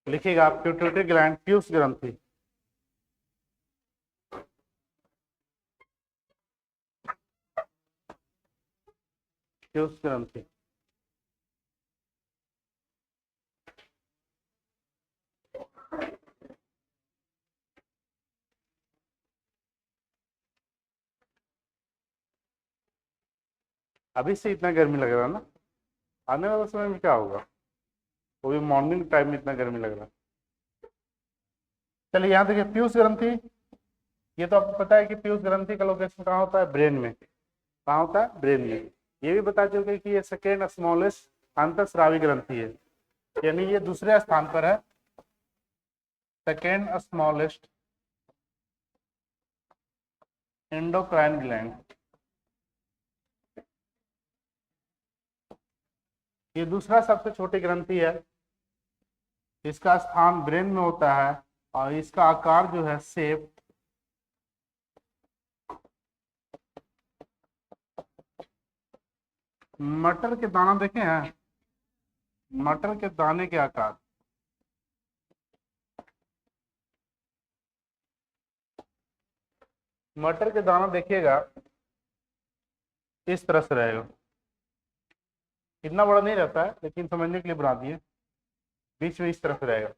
लिखिएगा pituitary gland, Piyush ग्रंथि। पीयूष ग्रंथि। अभी से इतना गर्मी लग रहा है ना, आने वाले समय में क्या होगा, वो भी मॉर्निंग टाइम में इतना गर्मी लग रहा है। चलिए यहाँ देखिए पीयूष ग्रंथि, ये तो आपको पता है कि पीयूष ग्रंथि का लोकेशन कहाँ होता है, ब्रेन में। कहाँ होता है, ब्रेन में। ये भी बता चुके कि ये सेकेंड स्मॉलेस्ट अंतःस्रावी ग्रंथि है, यानी ये दूसरे स्थान पर है, सेकेंड स्मॉलेस्ट एंडोक्राइन ग्लैंड। ये दूसरा सबसे छोटी ग्रंथि है, इसका स्थान ब्रेन में होता है और इसका आकार जो है शेप मटर के दाना देखे हैं, मटर के दाने के आकार। मटर के दाना देखिएगा इस तरह से रहेगा, इतना बड़ा नहीं रहता है लेकिन समझने के लिए बना दिए, बीच में इस तरह से रहेगा।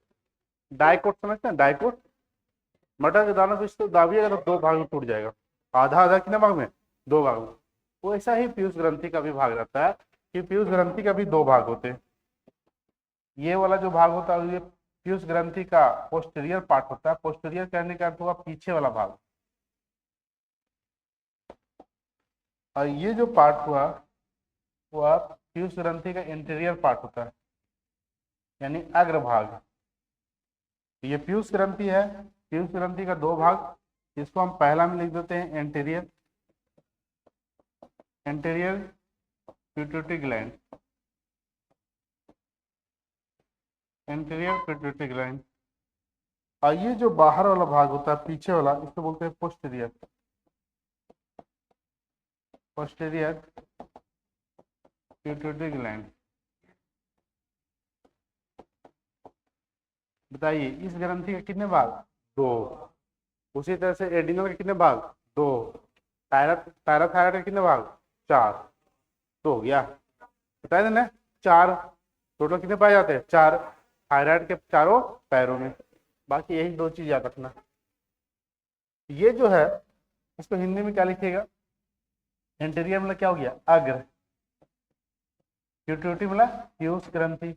डाइकोट समझते हैं, डाइकोट। मटर के दानों को इसको दाबिएगा तो दो भाग में टूट जाएगा, आधा आधा कितने भाग में, दो भाग में। वो ऐसा ही पीयूष ग्रंथि का भी भाग रहता है कि पीयूष ग्रंथि का भी दो भाग होते हैं। ये वाला जो भाग होता है ये पीयूष ग्रंथि का पोस्टीरियर पार्ट होता है। पोस्टीरियर कहने का अर्थ हुआ पीछे वाला भाग, और ये जो पार्ट हुआ वह पीयूष ग्रंथि का इंटीरियर पार्ट होता है, यानी अग्रभाग। ये पीयूष ग्रंथि है, पीयूष ग्रंथि का दो भाग, इसको हम पहला में लिख देते हैं anterior, anterior pituitary gland, anterior pituitary gland. और ये जो बाहर वाला भाग होता है पीछे वाला, इसको बोलते हैं पोस्टीरियर, पोस्टीरियर पिट्यूटरी ग्लैंड। बताइए इस ग्रंथि के कितने भाग, दो। उसी तरह से एडिनल के कितने भाग, दो। पैराथायराइड के कितने भाग, चार। तो हो गया, बताया था ना, चार। टोटल कितने पाए जाते हैं, चार, थायराइड के चारों पैरों में। बाकी यही दो चीज याद रखना। ये जो है इसको हिंदी में क्या लिखिएगा, एंटीरियर मतलब क्या हो गया, अग्र। पिट्यूटरी मतलब पीयूष ग्रंथि,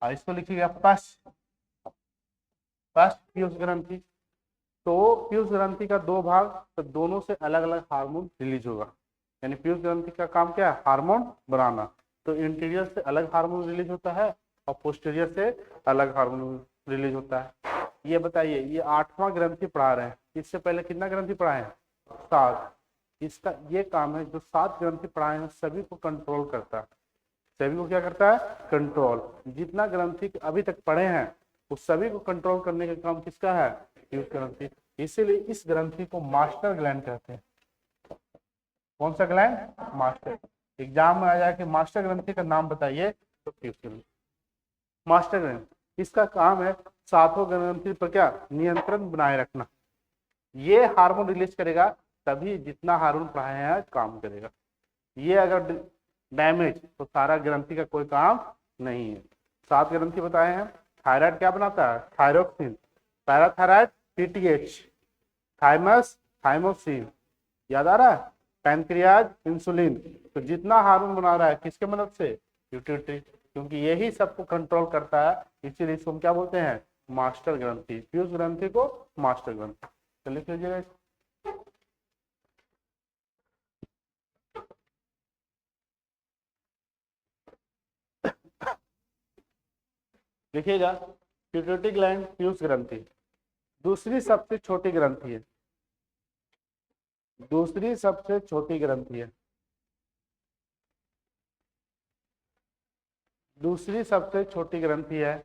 और इसको लिखिएगा पश्च, पश्च पीयूष ग्रंथि। तो पीयूष ग्रंथि का दो भाग, तो दोनों से अलग अलग हार्मोन रिलीज होगा, यानी पीयूष ग्रंथि का काम क्या है, हार्मोन बनाना। तो इंटीरियर से अलग हार्मोन रिलीज होता है और पोस्टीरियर से अलग हार्मोन रिलीज होता है। ये बताइए, ये 8वां ग्रंथि पढ़ा रहे हैं, इससे पहले कितना ग्रंथि पढ़ाए हैं, 7। इसका ये काम है, जो 7 ग्रंथि पढ़ाए हैं सभी को कंट्रोल करता है। सभी को क्या करता है, कंट्रोल। जितना ग्रंथि अभी तक पढ़े हैं उस सभी को कंट्रोल करने का काम किसका है, पीयूष ग्रंथि। इसीलिए इस ग्रंथि को मास्टर ग्लैंड कहते हैं। कौन सा ग्लैंड, मास्टर। एग्जाम में आ जाए कि मास्टर ग्रंथि का नाम बताइए, तो पीयूष ग्रंथि मास्टर ग्रंथि। इसका काम है सातों ग्रंथि पर क्या, नियंत्रण बनाए रखना। ये हार्मोन रिलीज करेगा तभी जितना हार्मोन पढ़ाए हैं काम करेगा। ये अगर डैमेज तो सारा ग्रंथि का कोई काम नहीं है। 7 ग्रंथि बताए हैं। थायराइड क्या बनाता है, thyroxine. Parathyroid PTH. Thymus thymosin. याद आ रहा है, पैनक्रियाज इंसुलिन। तो जितना हार्मोन बना रहा है किसके मदद से, पिट्यूटरी, क्योंकि यही सबको कंट्रोल करता है। इसीलिए इसको हम क्या बोलते हैं, मास्टर ग्रंथि। पीयूष ग्रंथि को मास्टर ग्रंथि। तो लिख लीजिएगा, लिखिएगा पिट्यूटरी ग्लैंड, पीयूष ग्रंथि। दूसरी सबसे छोटी ग्रंथि है, दूसरी सबसे छोटी ग्रंथि है, दूसरी सबसे छोटी ग्रंथि है।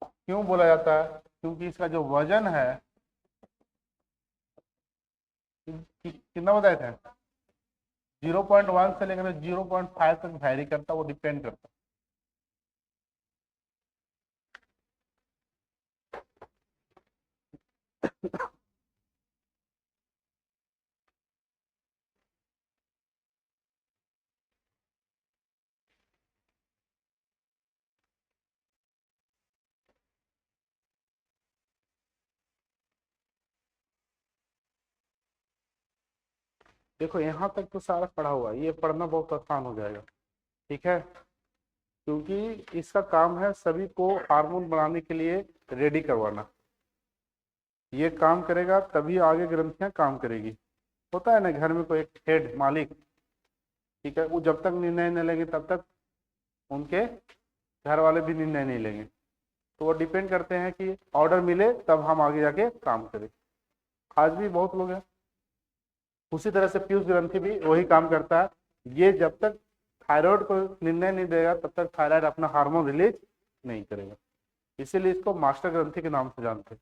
क्यों बोला जाता है, क्योंकि इसका जो वजन है, कितना बताए थे, 0.1 से लेकर 0.5 तक वैरी करता है, वो डिपेंड करता है। देखो यहाँ तक तो सारा पढ़ा हुआ है, ये पढ़ना बहुत आसान हो जाएगा। ठीक है, क्योंकि इसका काम है सभी को हार्मोन बनाने के लिए रेडी करवाना। ये काम करेगा तभी आगे ग्रंथियां काम करेगी। होता है ना घर में कोई एक हेड मालिक, ठीक है, वो जब तक निर्णय नहीं लेंगे तब तक उनके घर वाले भी निर्णय नहीं लेंगे। तो वो डिपेंड करते हैं कि ऑर्डर मिले तब हम आगे जाके काम करें। आज भी बहुत लोग हैं। उसी तरह से पीयूष ग्रंथि भी वही काम करता है। ये जब तक थायराइड को निर्णय नहीं देगा तब तक थायराइड अपना हार्मोन रिलीज नहीं करेगा। इसीलिए इसको मास्टर ग्रंथि के नाम से जानते हैं।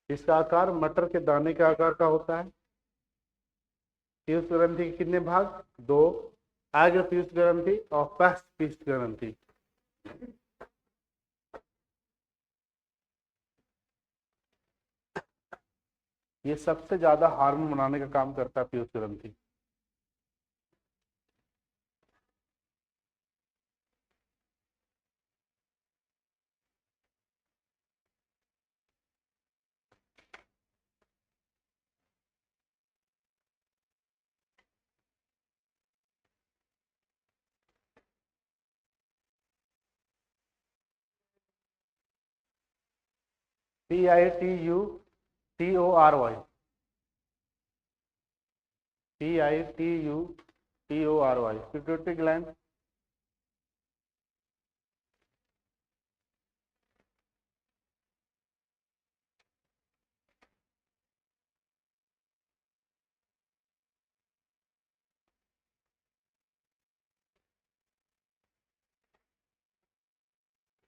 इसका आकार मटर के दाने के आकार का होता है। पीयूष ग्रंथि के कितने भाग? दो, अग्र पीयूष ग्रंथि और पश्च पीयूष ग्रंथि। ये सबसे ज्यादा हार्मोन बनाने का काम करता है पीयूष ग्रंथि। PITUTORY, PITUTORY, pituitary gland.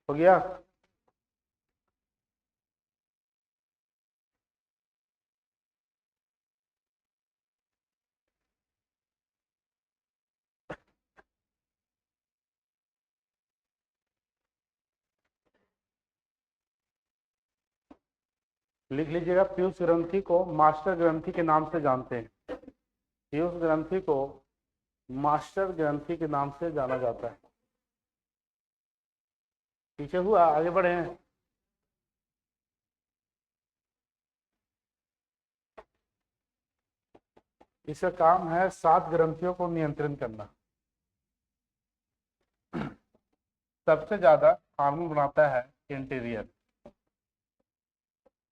हो गया? लिख लीजिएगा, पीयूष ग्रंथि को मास्टर ग्रंथि के नाम से जानते हैं। पीयूष ग्रंथि को मास्टर ग्रंथि के नाम से जाना जाता है। पीछे हुआ, आगे बढ़े हैं। इसका काम है 7 ग्रंथियों को नियंत्रण करना। सबसे ज्यादा हार्मोन बनाता है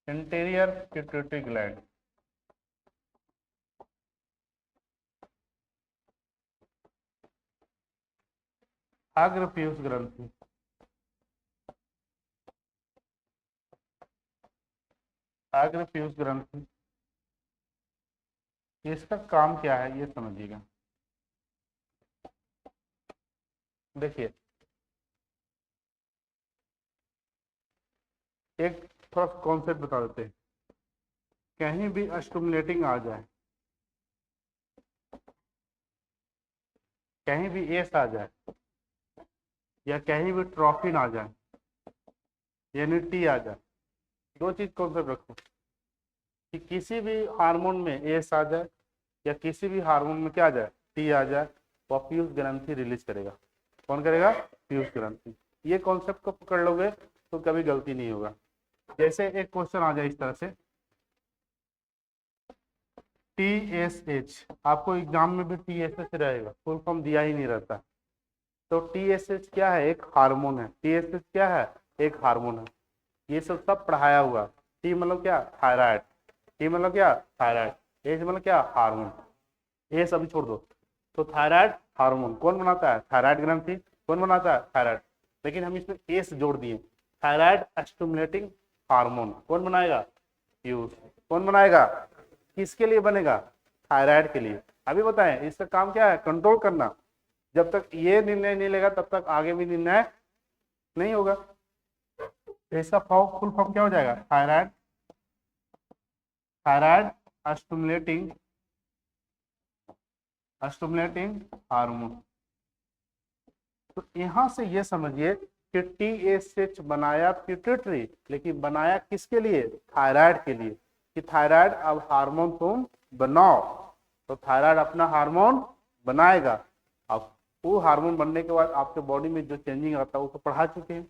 इंटीरियर पिट्यूटरी ग्लैंड। अग्र पीयूष ग्रंथि, अग्र पीयूष ग्रंथि, इसका काम क्या है ये समझिएगा। देखिए, एक थोड़ा कॉन्सेप्ट बता देते हैं। कहीं भी स्टिमुलेटिंग आ जाए, कहीं भी एस आ जाए, या कहीं भी ट्रॉफिन आ जाए, यानी टी आ जाए, दो चीज कॉन्सेप्ट रखो कि किसी भी हार्मोन में एस आ जाए या किसी भी हार्मोन में क्या आ जाए, टी आ जाए, वो पीयूष ग्रंथि रिलीज करेगा। कौन करेगा? पीयूष ग्रंथि। ये कॉन्सेप्ट को पकड़ लोगे तो कभी गलती नहीं होगा। जैसे एक क्वेश्चन आ जाए इस तरह से, TSH, आपको एग्जाम में भी TSH रहेगा, फुल फॉर्म दिया ही नहीं रहता। तो TSH क्या है? एक हार्मोन है। TSH क्या है? एक हार्मोन है। ये सब पढ़ाया हुआ। टी मतलब क्या? थायराइड। टी मतलब क्या? थायराइड। एच मतलब क्या? हार्मोन। ये सभी छोड़ दो। तो थायराइड हार्मोन कौन बनाता है? थायराइड ग्रंथि। कौन बनाता है? थायराइड। लेकिन हम इसमें एस जोड़ दिए, थायराइड स्टिमुलेटिंग हार्मोन। कौन बनाएगा? पीयूष। कौन बनाएगा? किसके लिए बनेगा? थायराइड के लिए। अभी बताएं, इसका काम क्या है? कंट्रोल करना। जब तक ये निर्णय नहीं लेगा तब तक आगे भी निर्णय नहीं होगा। तो इसका फुल फॉर्म क्या हो जाएगा? Thyroid, thyroid stimulating, stimulating hormone. तो यहां से ये समझिए कि TSH बनाया पिट्यूटरी, लेकिन बनाया किसके लिए? थायराइड के लिए, कि थायराइड अब हार्मोन तुम बनाओ। तो थायराइड अपना हार्मोन बनाएगा। अब वो हार्मोन बनने के बाद आपके बॉडी में जो चेंजिंग आता है वो तो पढ़ा चुके हैं।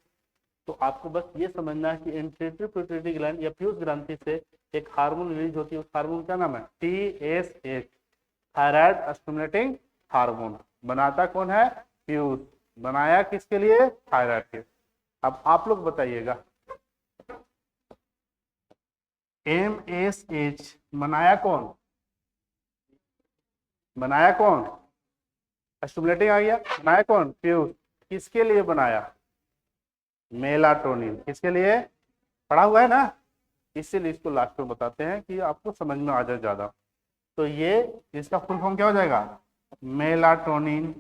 तो आपको बस ये समझना है कि इंट्रेटिव पिट्यूटरी ग्लैंड या पीयूष ग्रंथि से एक हार्मोन रिलीज होती है, उस हार्मोन का नाम है TSH, थायराइड स्टिमुलेटिंग हार्मोन। बनाता कौन है? पीयूष। बनाया किसके लिए? थायराइड के। अब आप लोग बताइएगा, MSH बनाया कौन? बनाया कौन? स्टिमुलेटिंग आ गया। बनाया कौन? पीयूष। किसके लिए बनाया? मेलाटोनिन। किसके लिए? पढ़ा हुआ है ना, इसीलिए इसको लास्ट में बताते हैं कि आपको समझ में आ जाए ज्यादा। तो ये इसका फुल फॉर्म क्या हो जाएगा? मेलाटोनिन,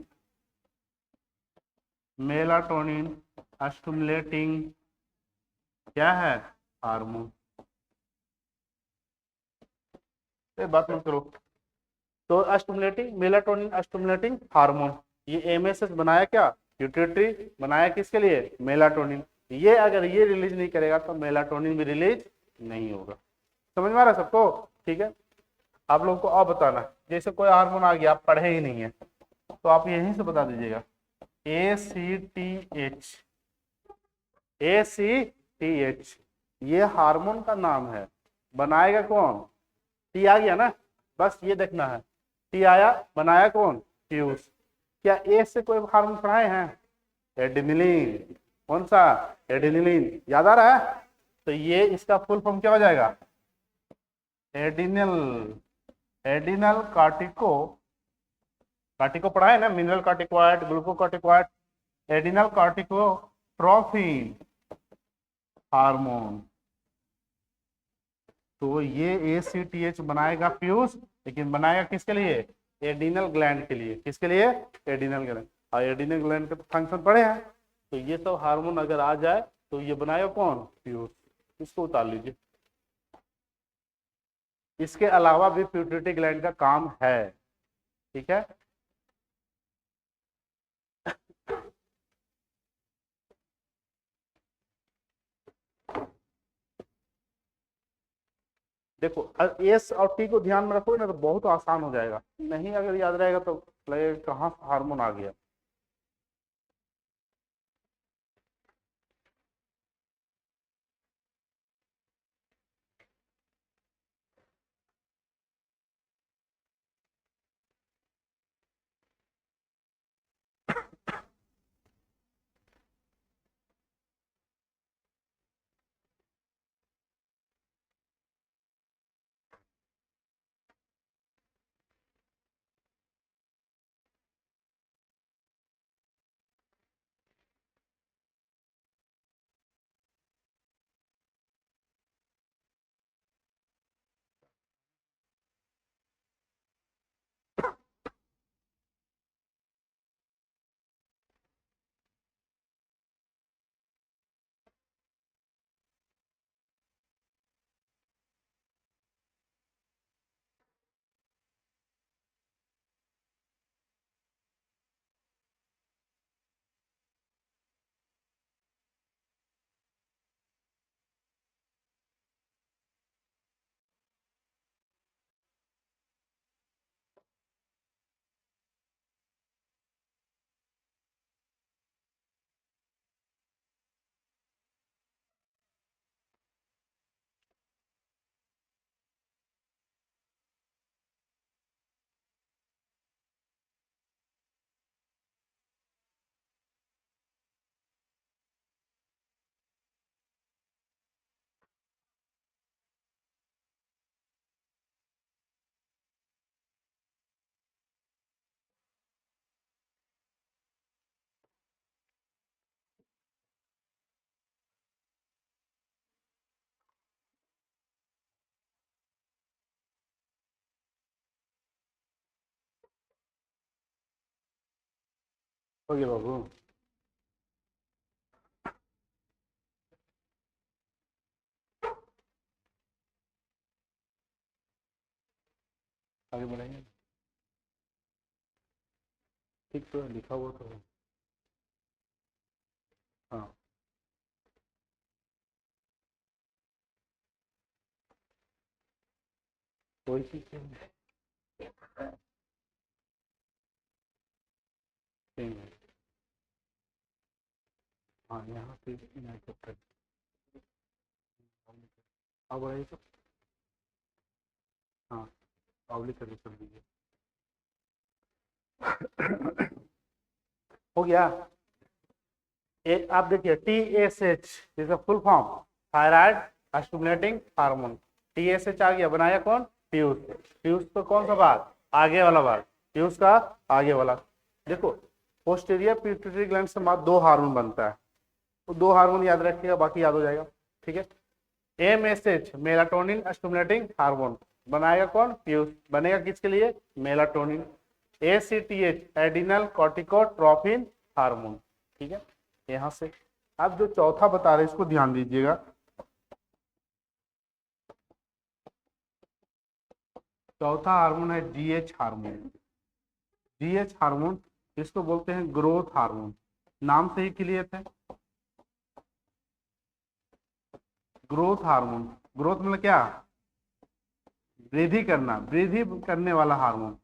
मेलाटोनिन स्टिमुलेटिंग क्या है? हार्मोन। ये बात मत करो। तो स्टिमुलेटिंग, मेलाटोनिन स्टिमुलेटिंग हार्मोन, ये एमएसएच बनाया क्या? पिट्यूटरी। बनाया किसके लिए? मेलाटोनिन। ये अगर ये रिलीज नहीं करेगा तो मेलाटोनिन भी रिलीज नहीं होगा। समझ में आ रहा है सबको? ठीक है। आप लोगों को और बताना, जैसे कोई हार्मोन आ गया आप पढ़े ही नहीं है तो आप यहीं से बता दीजिएगा। ACTH, ACTH ये हार्मोन का नाम है। बनाएगा कौन? टी आ गया ना, बस ये देखना है। टी आया, बनाया कौन? पीयूष। क्या ए से कोई हार्मोन पढ़ाए हैं? एडिनिलीन। कौन सा? एडिनिलीन। याद आ रहा है? तो ये इसका फुल फॉर्म क्या हो जाएगा? एडिनल, एडिनल कार्टिको, कार्टिको पढ़ा है ना, मिनरल कार्टिकोइड, ग्लूकोकार्टिकोइड, एडिनल कार्टिकोट्रोफिन हार्मोन। तो ये ACTH बनाएगा पीयूष, लेकिन बनाएगा किसके लिए? एडिनल ग्लैंड के लिए। किसके लिए? Adrenal gland. और एडिनल ग्लैंड के फंक्शन पढ़े हैं। तो ये सब हार्मोन अगर आ जाए तो ये बनाएगा कौन? पीयूष। इसको उतार लीजिए। इसके अलावा भी पिट्यूटरी ग्लैंड का काम है। ठीक है। देखो एस और टी को ध्यान में रखोगे ना तो बहुत आसान हो जाएगा। नहीं अगर याद रहेगा तो लगेगा कहाँ हार्मोन आ गया। हो गया बाबू। आगे बढ़ाइए। ठीक तो है, लिखा हुआ तो है। हाँ कोई चीज नहीं है। हाँ यहाँ पे नहीं करते। अब बढ़ाइए तो। हाँ पावली करके कर दीजिए। हो गया। एक आप देखिए TSH इसका full form thyroid stimulating hormone. TSH आ गया, बनाया कौन? पीयूष। पीयूष तो कौन सा भाग? आगे वाला भाग, पीयूष का आगे वाला। देखो पोस्टीरियर पिट्यूटरी ग्लैंड से बाद दो हार्मोन बनता है, तो दो हार्मोन याद रखिएगा, बाकी याद हो जाएगा। ठीक है। MSH मेलाटोनिन स्टिमुलेटिंग हार्मोन बनाएगा कौन? पीयूष। बनेगा किसके लिए? Melatonin. ACTH adrenal corticotropin hormone. ठीक है। यहां से आप जो चौथा बता रहे इसको ध्यान दीजिएगा। चौथा हार्मोन है GH हार्मोन। GH हार्मोन इसको बोलते हैं ग्रोथ हार्मोन, नाम से ही क्लियर है। ग्रोथ हार्मोन, ग्रोथ मतलब क्या? वृद्धि करना, वृद्धि करने वाला हार्मोन।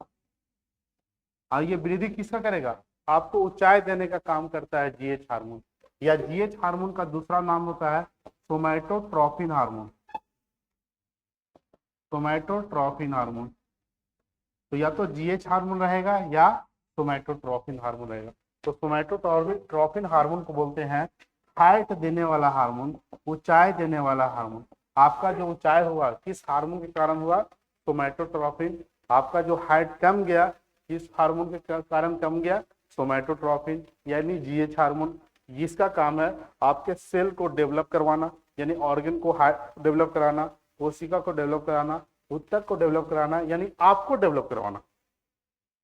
और ये वृद्धि किसका करेगा? आपको ऊंचाई देने का काम करता है GH हार्मोन। या GH हार्मोन का दूसरा नाम होता है सोमैटोट्रोपिन हार्मोन। सोमैटोट्रोपिन हार्मोन। तो या तो GH हार्मोन रहेगा या सोमैटोट्रोपिन हार्मोन रहेगा। तो सोमैटोट्रोपिन हार्मोन को बोलते हैं हाइट देने वाला हार्मोन, ऊंचाई देने वाला हार्मोन। आपका जो ऊंचाई हुआ किस हार्मोन के कारण हुआ? सोमैटोट्रोपिन। आपका जो हाइट कम गया किस हार्मोन के कारण कम गया? सोमैटोट्रोपिन यानी GH हार्मोन। जिसका काम है आपके सेल को डेवलप करवाना, यानी ऑर्गन को डेवलप कराना, कोशिका को डेवलप कराना, ऊतक को डेवलप कराना, यानी आपको डेवलप करवाना।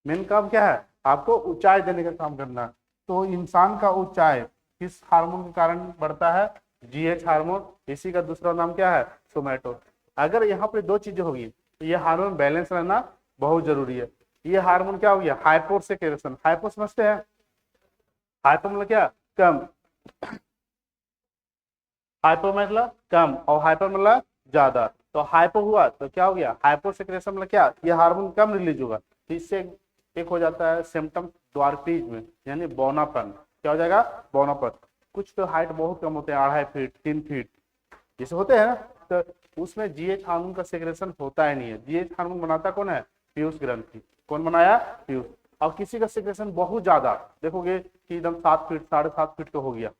मेन काम क्या है? आपको ऊंचाई देने का काम करना। तो इंसान का ऊंचाई किस हार्मोन के कारण बढ़ता है? GH hormone. इसी का दूसरा नाम क्या है? सोमैटो। अगर यहाँ पे दो चीजें होगी तो ये हार्मोन बैलेंस रहना बहुत जरूरी है। ये हार्मोन क्या हो गया? Hypo secretion. हाइपो समझते हैं? हाइपो मतलब क्या? कम। हाइपो मतलब कम और हाइपर मतलब ज्यादा। तो हाइपो हुआ तो क्या हो गया? हाइपो सेक्रेशन मतलब क्या? ये हार्मोन कम रिलीज होगा, तो इससे एक हो जाता है सिम्टम द्वारपीज में, यानी बौनापन। क्या हो जाएगा? बौनापन। कुछ तो हाइट बहुत कम होते हैं, 2.5 फीट 3 फीट जैसे होते हैं ना, तो उसमें GH हार्मोन का सेक्रेशन होता ही नहीं है। GH हार्मोन बनाता कौन है? पीयूष ग्रंथि। कौन बनाया? पीयूष। और किसी का सेक्रेशन बहुत ज्यादा देखोगे कि एकदम 7 फीट 7.5 फीट का हो गया,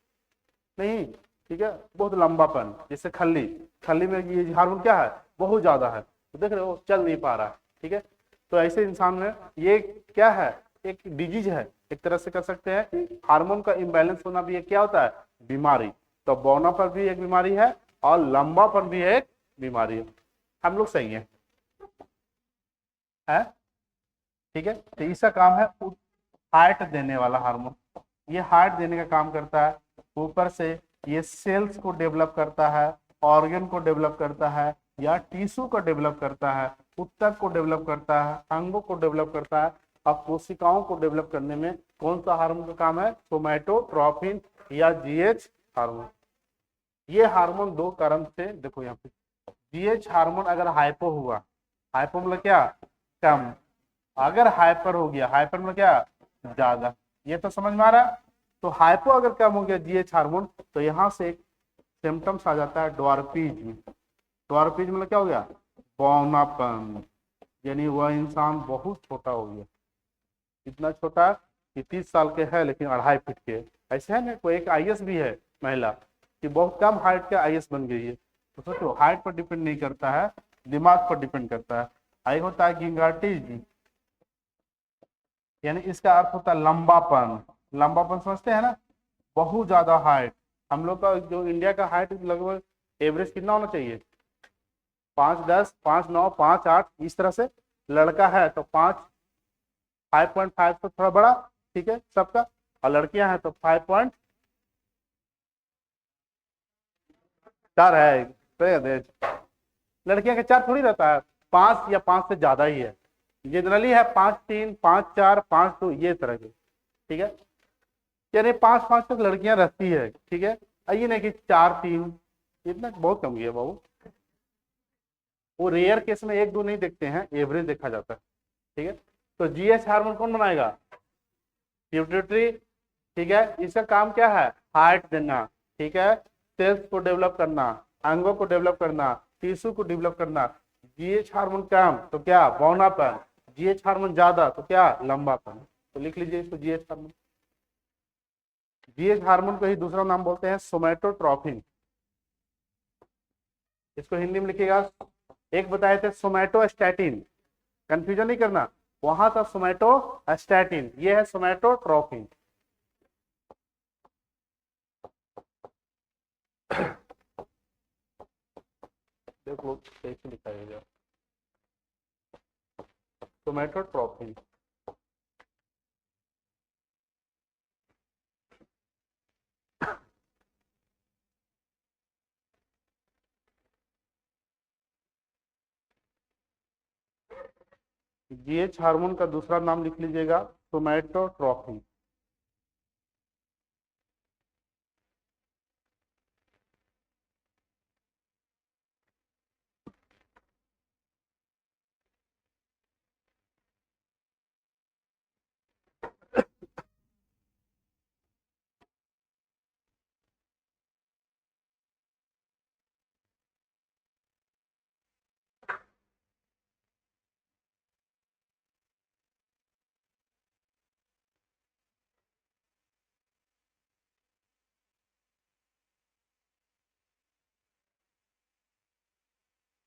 नहीं, ठीक है, बहुत लंबापन, जैसे खल्ली। खल्ली में ये हार्मोन क्या है? बहुत ज्यादा है, तो देख रहे हो चल नहीं पा रहा है। ठीक है। तो ऐसे इंसान में ये क्या है? एक डिजीज है, एक तरह से कर सकते हैं। हार्मोन का इम्बैलेंस होना भी एक क्या होता है? बीमारी। तो बौना पर भी एक बीमारी है और लंबा पर भी एक बीमारी है। हम लोग सही है? ठीक है। तो इसका काम है हार्ट देने वाला हार्मोन। ये हार्ट देने का काम करता है। ऊपर से ये सेल्स को डेवलप करता है, ऑर्गन को डेवलप करता है, या टिश्यू को डेवलप करता है, ऊतक को डेवलप करता है, अंगों को डेवलप करता है। अब कोशिकाओं को डेवलप करने में कौन सा हार्मोन का काम है? सोमैटोट्रोपिन या GH हार्मोन। ये हार्मोन दो कारण से देखो यहाँ पे। GH हार्मोन अगर हाइपो हुआ, हाइपो मतलब क्या? कम। अगर हाइपर हो गया, हाइपर में क्या? ज्यादा। ये तो समझ में आ रहा है? तो हाइपो अगर कम हो गया GH हार्मोन, तो यहाँ से एक सिम्टम्स आ जाता है ड्वार्फिज्म। ड्वार्फिज्म मतलब क्या हो गया? बौनापन। यानी वह इंसान बहुत छोटा हो गया, इतना छोटा कि 30 साल के है लेकिन 2.5 फीट के। ऐसे है ना, कोई एक IS भी है महिला कि बहुत कम हाइट के IS बन गई है। तो सोचो, हाइट पर डिपेंड नहीं करता है, दिमाग पर डिपेंड करता है। आई होता है गिंगार्टिज्म, यानी इसका अर्थ होता है लंबापन। लंबापन समझते हैं ना? बहुत ज्यादा हाइट। हम लोग का जो इंडिया का हाइट लगभग एवरेज कितना होना चाहिए? 5'10", 5'9", 5'8", इस तरह से। लड़का है तो 5.5 तो थोड़ा बड़ा, ठीक है सबका। और लड़कियां हैं तो 5.4 है। लड़कियां का 4 थोड़ी रहता है, 5 या 5 से ज्यादा ही है। जनरली है 5.3, 5.4, 5.2 ये तरह के। ठीक है, यानी 5.5 तक लड़कियां रहती है। ठीक है, ये नहीं कि 4.3, इतना बहुत कम है बाबू। वो रेयर केस में 1-2 नहीं देखते हैं, एवरेज देखा जाता है। ठीक है, तो जीएच हार्मोन कौन बनाएगा? पिट्यूटरी। ठीक है, इसका काम क्या है? हार्ट देना। ठीक है, सेल्स को डेवलप करना, अंगों को डेवलप करना, टिश्यू को डेवलप करना। जीएच हार्मोन कम तो क्या? बौनापन। जीएच हार्मोन ज्यादा तो क्या? लंबापन। तो लिख लीजिए इसको, जीएच हार्मोन। जीएच हार्मोन को ही दूसरा नाम बोलते हैं सोमैटोट्रोपिन। इसको हिंदी में लिखिएगा, एक बताए थे सोमैटोस्टैटिन, कंफ्यूजन नहीं करना, वहां था सोमैटोस्टैटिन, ये है सोमैटोट्रोपिन। देखो कैसे लिखा जाएगा, सोमैटोट्रोपिन। जीएच हार्मोन का दूसरा नाम लिख लीजिएगा, सोमैटोट्रोपिन।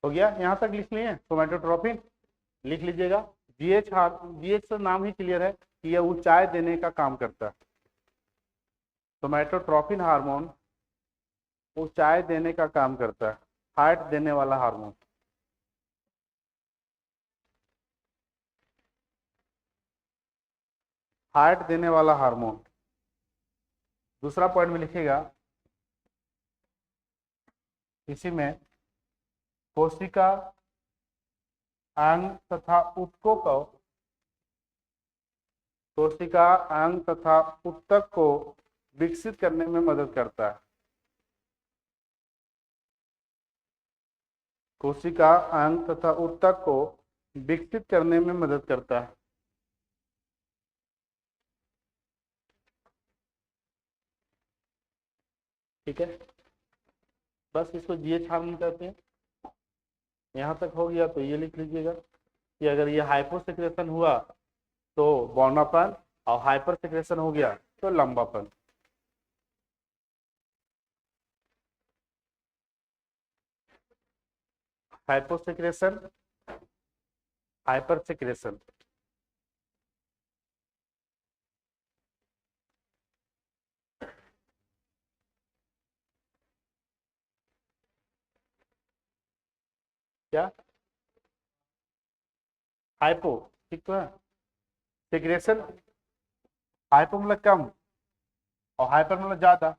हो गया, यहां तक लिख लिए सोमैटोट्रोपिन। लिख लीजिएगा, जीएच जीएच से नाम ही क्लियर है कि यह ऊंचाई देने का काम करता है। सोमैटोट्रोपिन हार्मोन ऊंचाई देने का काम करता है, हाइट देने वाला हार्मोन। हाइट देने वाला हार्मोन। दूसरा पॉइंट में लिखिएगा, इसी में कोशिका, अंग तथा ऊतकों को, कोशिका, अंग तथा ऊतक को विकसित करने में मदद करता है। कोशिका, अंग तथा ऊतक को विकसित करने में मदद करता है। ठीक है, बस इसको जीएच हार्मोन कहते हैं। यहाँ तक हो गया तो ये लिख लीजिएगा कि अगर ये हाइपोसेक्रेशन हुआ तो बौनापन, और हाइपर सेक्रेशन हो गया तो लंबापन। Hyposecretion, hyper secretion. क्या? हाइपो, ठीक तो है। सेक्रेशन, हाइपो मतलब कम, और हाइपर मतलब ज्यादा।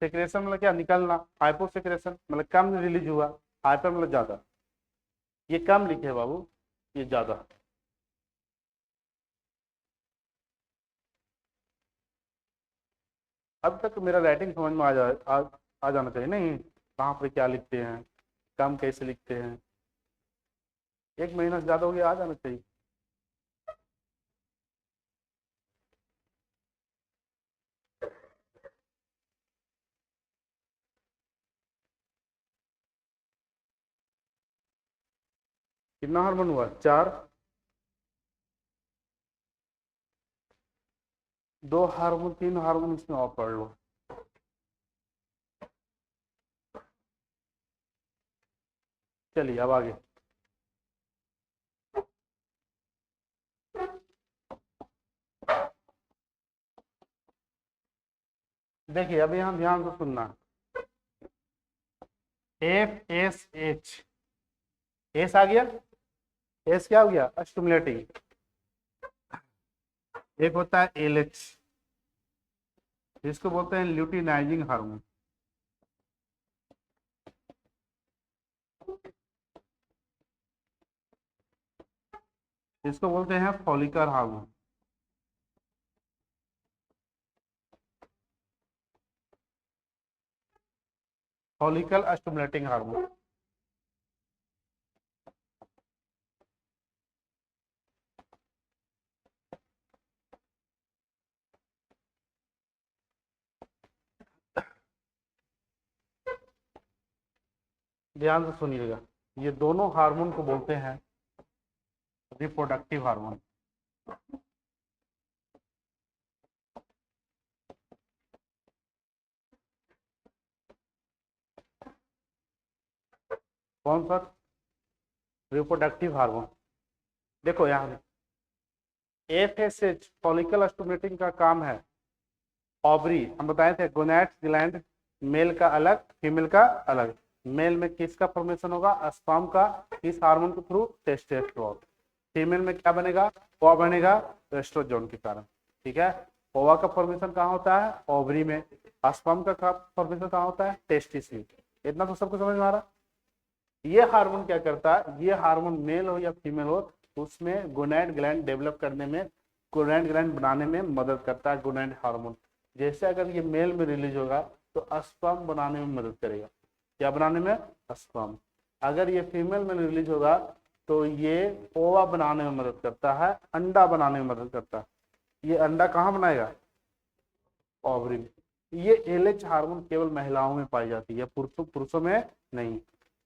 सेक्रेशन मतलब क्या? निकलना। हाइपो सेक्रेशन मतलब कम रिलीज हुआ, हाइपर मतलब ज्यादा। ये कम लिखे बाबू, ये ज्यादा। अब तक मेरा राइटिंग समझ में आ जाना चाहिए नहीं, कहाँ पर क्या लिखते हैं, कम कैसे लिखते हैं। 1 महीना से ज्यादा हो गया, आ जाना चाहिए। कितना हार्मोन हुआ? 4। 2 हार्मोन, 3 हार्मोन इसमें और पढ़ लो। चलिए अब आगे। देखिए अभी हम ध्यान से सुनना, FSH, एस आ गया, एस क्या हो गया? स्टिमुलेटिंग। एक होता है LH, इसको बोलते हैं ल्यूटिनाइजिंग हार्मोन। इसको बोलते हैं follicle hormone. Follicle stimulating hormone. ध्यान से सुनिएगा, ये दोनों हार्मोन को बोलते हैं रिप्रोडक्टिव हार्मोन। कौन सा? Reproductive hormone. देखो यहाँ एफएसएच फॉलिकल स्टिमुलेटिंग का काम है ओवरी, हम बताए थे गोनैड्स ग्लैंड, मेल का अलग फीमेल का अलग। मेल में किसका फॉर्मेशन होगा? स्पर्म का। किस हार्मोन के थ्रू? टेस्टोस्टेरोन। फीमेल में क्या बनेगा? ओवा बनेगा एस्ट्रोजन के कारण। ठीक है, ओवा का फॉर्मेशन कहाँ होता है? ओवरी में। स्पर्म का फॉर्मेशन कहाँ होता है? टेस्टिस में। इतना तो सबको समझ में आ रहा। ये हार्मोन क्या करता है? ये हार्मोन मेल हो या फीमेल हो, उसमें गोनैड ग्लैंड डेवलप करने में, गोनैड ग्लैंड बनाने में मदद करता है गोनैड हार्मोन। जैसे अगर ये मेल में रिलीज होगा तो स्पर्म बनाने में मदद करेगा। क्या बनाने में? स्पर्म। अगर ये फीमेल में रिलीज होगा तो ये ओवा बनाने में मदद करता है, अंडा बनाने में मदद करता है। ये अंडा कहाँ बनाएगा? ओवरी में। ये एलएच हार्मोन केवल महिलाओं में पाई जाती है, पुरुषों में नहीं।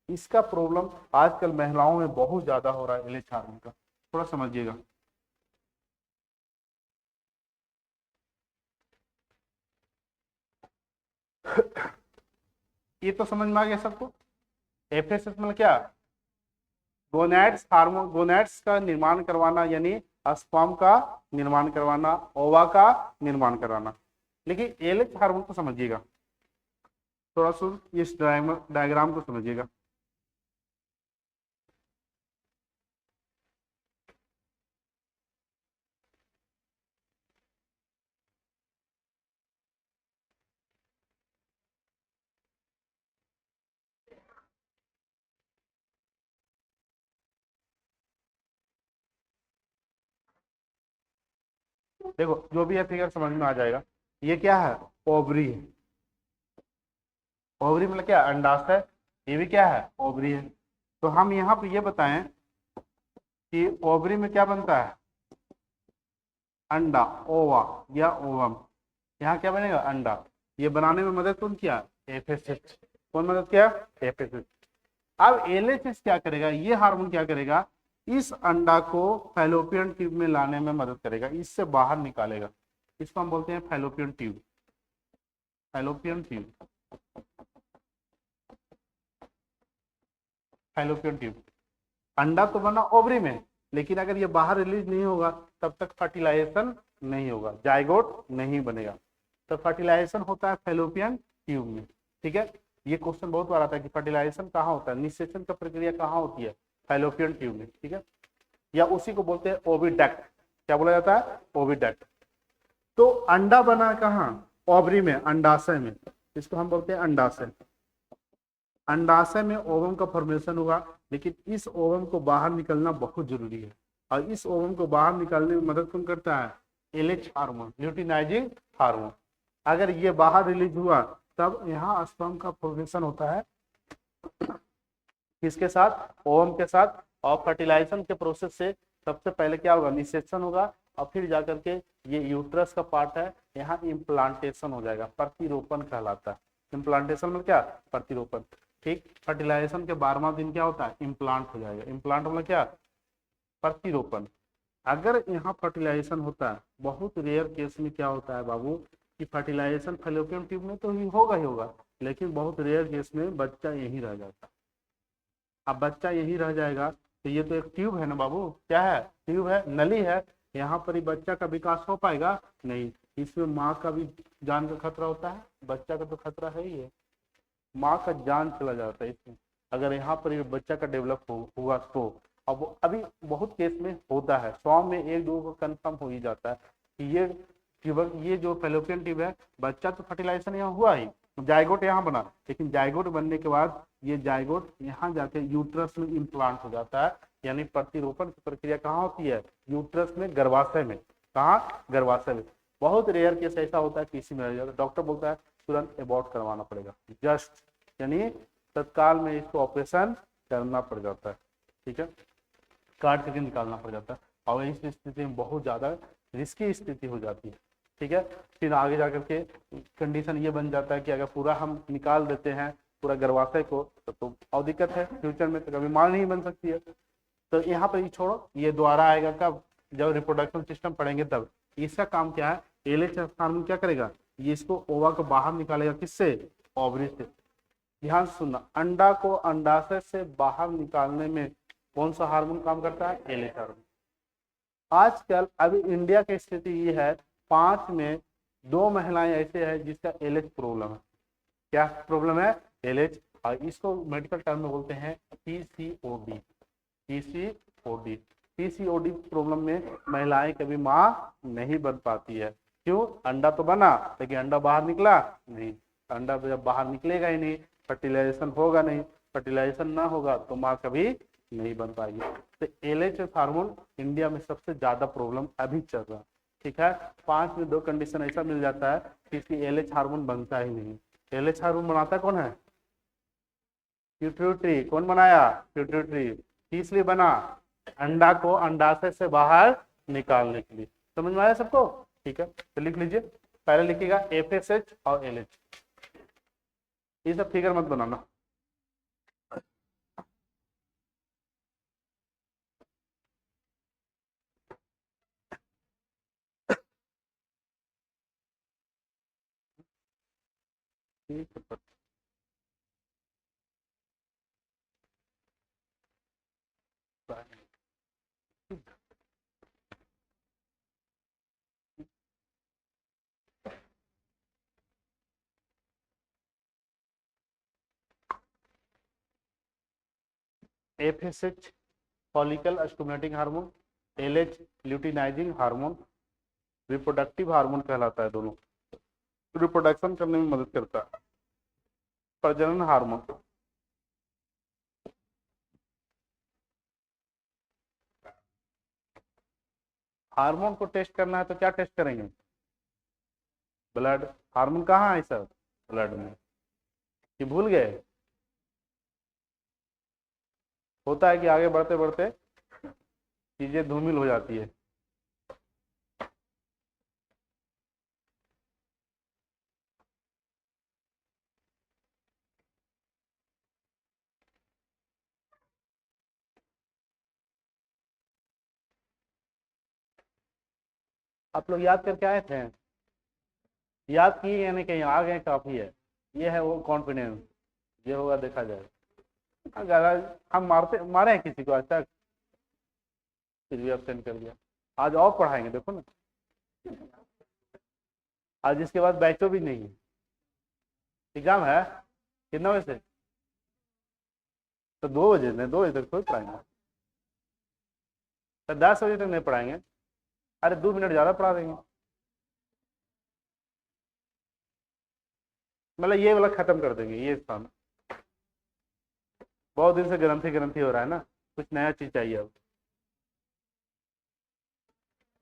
इसका प्रॉब्लम आजकल महिलाओं में बहुत ज्यादा हो रहा है एलएच हार्मोन का, थोड़ा समझिएगा। ये तो समझ में आ गया सबको। एफएसएस मतलब क्या? गोनैड्स हार्मोन, गोनैड्स का निर्माण करवाना, यानी स्पर्म का निर्माण करवाना, ओवा का निर्माण कराना। लेकिन एलएच हार्मोन को समझिएगा, थोड़ा सा इस डायग्राम को समझिएगा। देखो जो भी है फिगर समझ में आ जाएगा। ये क्या है? ओवरी है। ओवरी मतलब क्या? अंडाशय। ये भी क्या है? ओवरी है। तो हम यहाँ पे ये बताएं कि ओवरी में क्या बनता है? अंडा, ओवा या ओवम। यहाँ क्या बनेगा? अंडा। ये बनाने में मदद कौन किया? एफएसएच। कौन मदद किया? एफएसएच। अब एलएचएस क्या करेगा? ये हार्मोन क्या करेगा? इस अंडा को फैलोपियन ट्यूब में लाने में मदद करेगा, इससे बाहर निकालेगा। इसको हम बोलते हैं fallopian tube. Fallopian tube, fallopian tube. अंडा तो बना ओवरी में, लेकिन अगर ये बाहर रिलीज नहीं होगा तब तक फर्टिलाइजेशन नहीं होगा, जाइगोट नहीं बनेगा। तो फर्टिलाइजेशन होता है फैलोपियन ट्यूब में। ठीक है, ये क्वेश्चन बहुत बार आता है कि फर्टिलाइजेशन कहाँ होता है, निषेचन का प्रक्रिया कहाँ होती है? फैलोपियन ट्यूब में। ठीक है, या उसी को बोलते हैं ओविडक्ट। क्या बोला जाता है? ओविडक्ट। तो अंडा बना कहाँ? ओवरी में, अंडाशय में। इसको हम बोलते हैं अंडाशय। अंडाशय में ओवम का फॉर्मेशन हुआ, लेकिन इस ओवम को बाहर निकलना बहुत जरूरी है। और इस ओवम को बाहर निकालने में मदद कौन करता है? LH hormone, luteinizing hormone. अगर ये बाहर रिलीज हुआ तब यहाँ स्पर्म का फॉर्मेशन होता है, किसके साथ? ओवम के साथ। और फर्टिलाइजेशन के प्रोसेस से सबसे पहले क्या होगा? निषेचन होगा, और फिर जाकर के ये यूट्रस का पार्ट है, यहाँ इम्प्लांटेशन हो जाएगा, प्रतिरोपण कहलाता है। इम्प्लांटेशन में क्या? प्रतिरोपण। ठीक, फर्टिलाइजेशन के 12वां दिन क्या होता है? इम्प्लांट हो जाएगा। इम्प्लांट मतलब क्या? प्रतिरोपण। अगर यहाँ फर्टिलाइजेशन होता है, बहुत रेयर केस में क्या होता है बाबू कि फर्टिलाइजेशन फैलोपियन ट्यूब में तो ही होगा, लेकिन बहुत रेयर केस में बच्चा यहीं रह जाता है। अब बच्चा यहीं रह जाएगा तो ये तो एक ट्यूब है ना बाबू, क्या है? ट्यूब है, नली है। यहाँ पर ही बच्चा का विकास हो पाएगा? नहीं। इसमें माँ का भी जान का खतरा होता है, बच्चा का तो खतरा है ही है, माँ का जान चला जाता है इसमें, अगर यहाँ पर ये बच्चा का डेवलप हुआ तो। अब अभी बहुत केस में होता है, 100 में 1-2 को कंफर्म हो ही जाता है कि ये ट्यूबर, ये जो फेलोपियन ट्यूब है, बच्चा तो फर्टिलाइजेशन यहाँ हुआ ही, जाइगोट यहाँ बना, लेकिन जाइगोट बनने के बाद ये जाइगोट यहाँ जाके यूट्रस में इम्प्लांट हो जाता है। यानी प्रतिरोपण की प्रक्रिया कहाँ होती है? यूट्रस में, गर्भाशय में। कहाँ? गर्भाशय में। बहुत रेयर केस ऐसा होता है किसी में रह जाता है, डॉक्टर बोलता है तुरंत एबॉर्ट करवाना पड़ेगा, जस्ट यानी तत्काल में इसको ऑपरेशन करना पड़ जाता है, ठीक है, काट करके निकालना पड़ जाता है। और इस स्थिति में बहुत ज़्यादा रिस्की स्थिति हो जाती है, ठीक है। फिर आगे जाकर के कंडीशन ये बन जाता है कि अगर पूरा हम निकाल देते हैं पूरा गर्भाशय को तो और दिक्कत है, फ्यूचर में तो कभी मां नहीं बन सकती है। तो यहाँ पर ये छोड़ो, ये दोबारा आएगा कब? जब रिप्रोडक्शन सिस्टम पढ़ेंगे तब। इसका काम क्या है? एलएचएस हार्मोन क्या करेगा? ये इसको ओवा को बाहर निकालेगा, किससे? ओवरी से। ध्यान सुनना, अंडा को अंडाशय से बाहर निकालने में कौन सा हार्मोन काम करता है? LH hormone. आजकल अभी इंडिया की स्थिति ये है, 5 में 2 महिलाएं ऐसे हैं जिसका एलएच प्रॉब्लम है। क्या प्रॉब्लम है? एलएच। और इसको मेडिकल टर्म में बोलते हैं पीसीओडी। पीसीओडी, पीसीओडी प्रॉब्लम में महिलाएं कभी मां नहीं बन पाती है। क्यों? अंडा तो बना लेकिन अंडा बाहर निकला नहीं। अंडा जब बाहर निकलेगा ही नहीं, फर्टिलाइजेशन होगा नहीं, फर्टिलाइजेशन ना होगा तो मां कभी नहीं बन पाएगी। तो एलएचएस हार्मोन इंडिया में सबसे ज्यादा प्रॉब्लम अभी चल रहा है, ठीक है। 5 में 2 कंडीशन ऐसा मिल जाता है कि इसकी एलएच हार्मोन बनता ही नहीं। एलएच हार्मोन बनाता कौन है? पिट्यूटरी। कौन बनाया? पिट्यूटरी। इसलिए बना अंडा को अंडाशय से बाहर निकालने के लिए। समझ में आया सबको? ठीक है, तो लिख लीजिए। पहले लिखिएगा एफएसएच और एलएच, ये सब फिगर मत बनाना। ठीक है, FSH follicle stimulating hormone, LH luteinizing hormone, reproductive hormone कहलाता है। दोनों रिप्रोडक्शन करने में मदद करता है। प्रजनन हार्मोन, हार्मोन को टेस्ट करना है तो क्या टेस्ट करेंगे? ब्लड। हार्मोन कहाँ है सर? ब्लड में। कि भूल गए? होता है कि आगे बढ़ते बढ़ते चीजें धूमिल हो जाती है। आप लोग याद करके आए थे? याद किए यानी कहीं आ गए काफी है। ये है वो कॉन्फिडेंस, ये होगा देखा जाए। अगर हम मारे हैं किसी को आज तक? फिर भी अब्सेंट कर दिया। आज और पढ़ाएंगे, देखो ना, आज इसके बाद बैचो भी नहीं है। एग्जाम है कितना बजे से? तो 2 बजे नहीं, 2 बजे तक थोड़ी पढ़ाएंगे। तो 10 बजे तक नहीं पढ़ाएंगे। अरे 2 मिनट ज्यादा पढ़ा देंगे। मतलब ये वाला खत्म कर देंगे ये स्थान। बहुत दिन से ग्रंथि ग्रंथि हो रहा है ना, कुछ नया चीज चाहिए अब।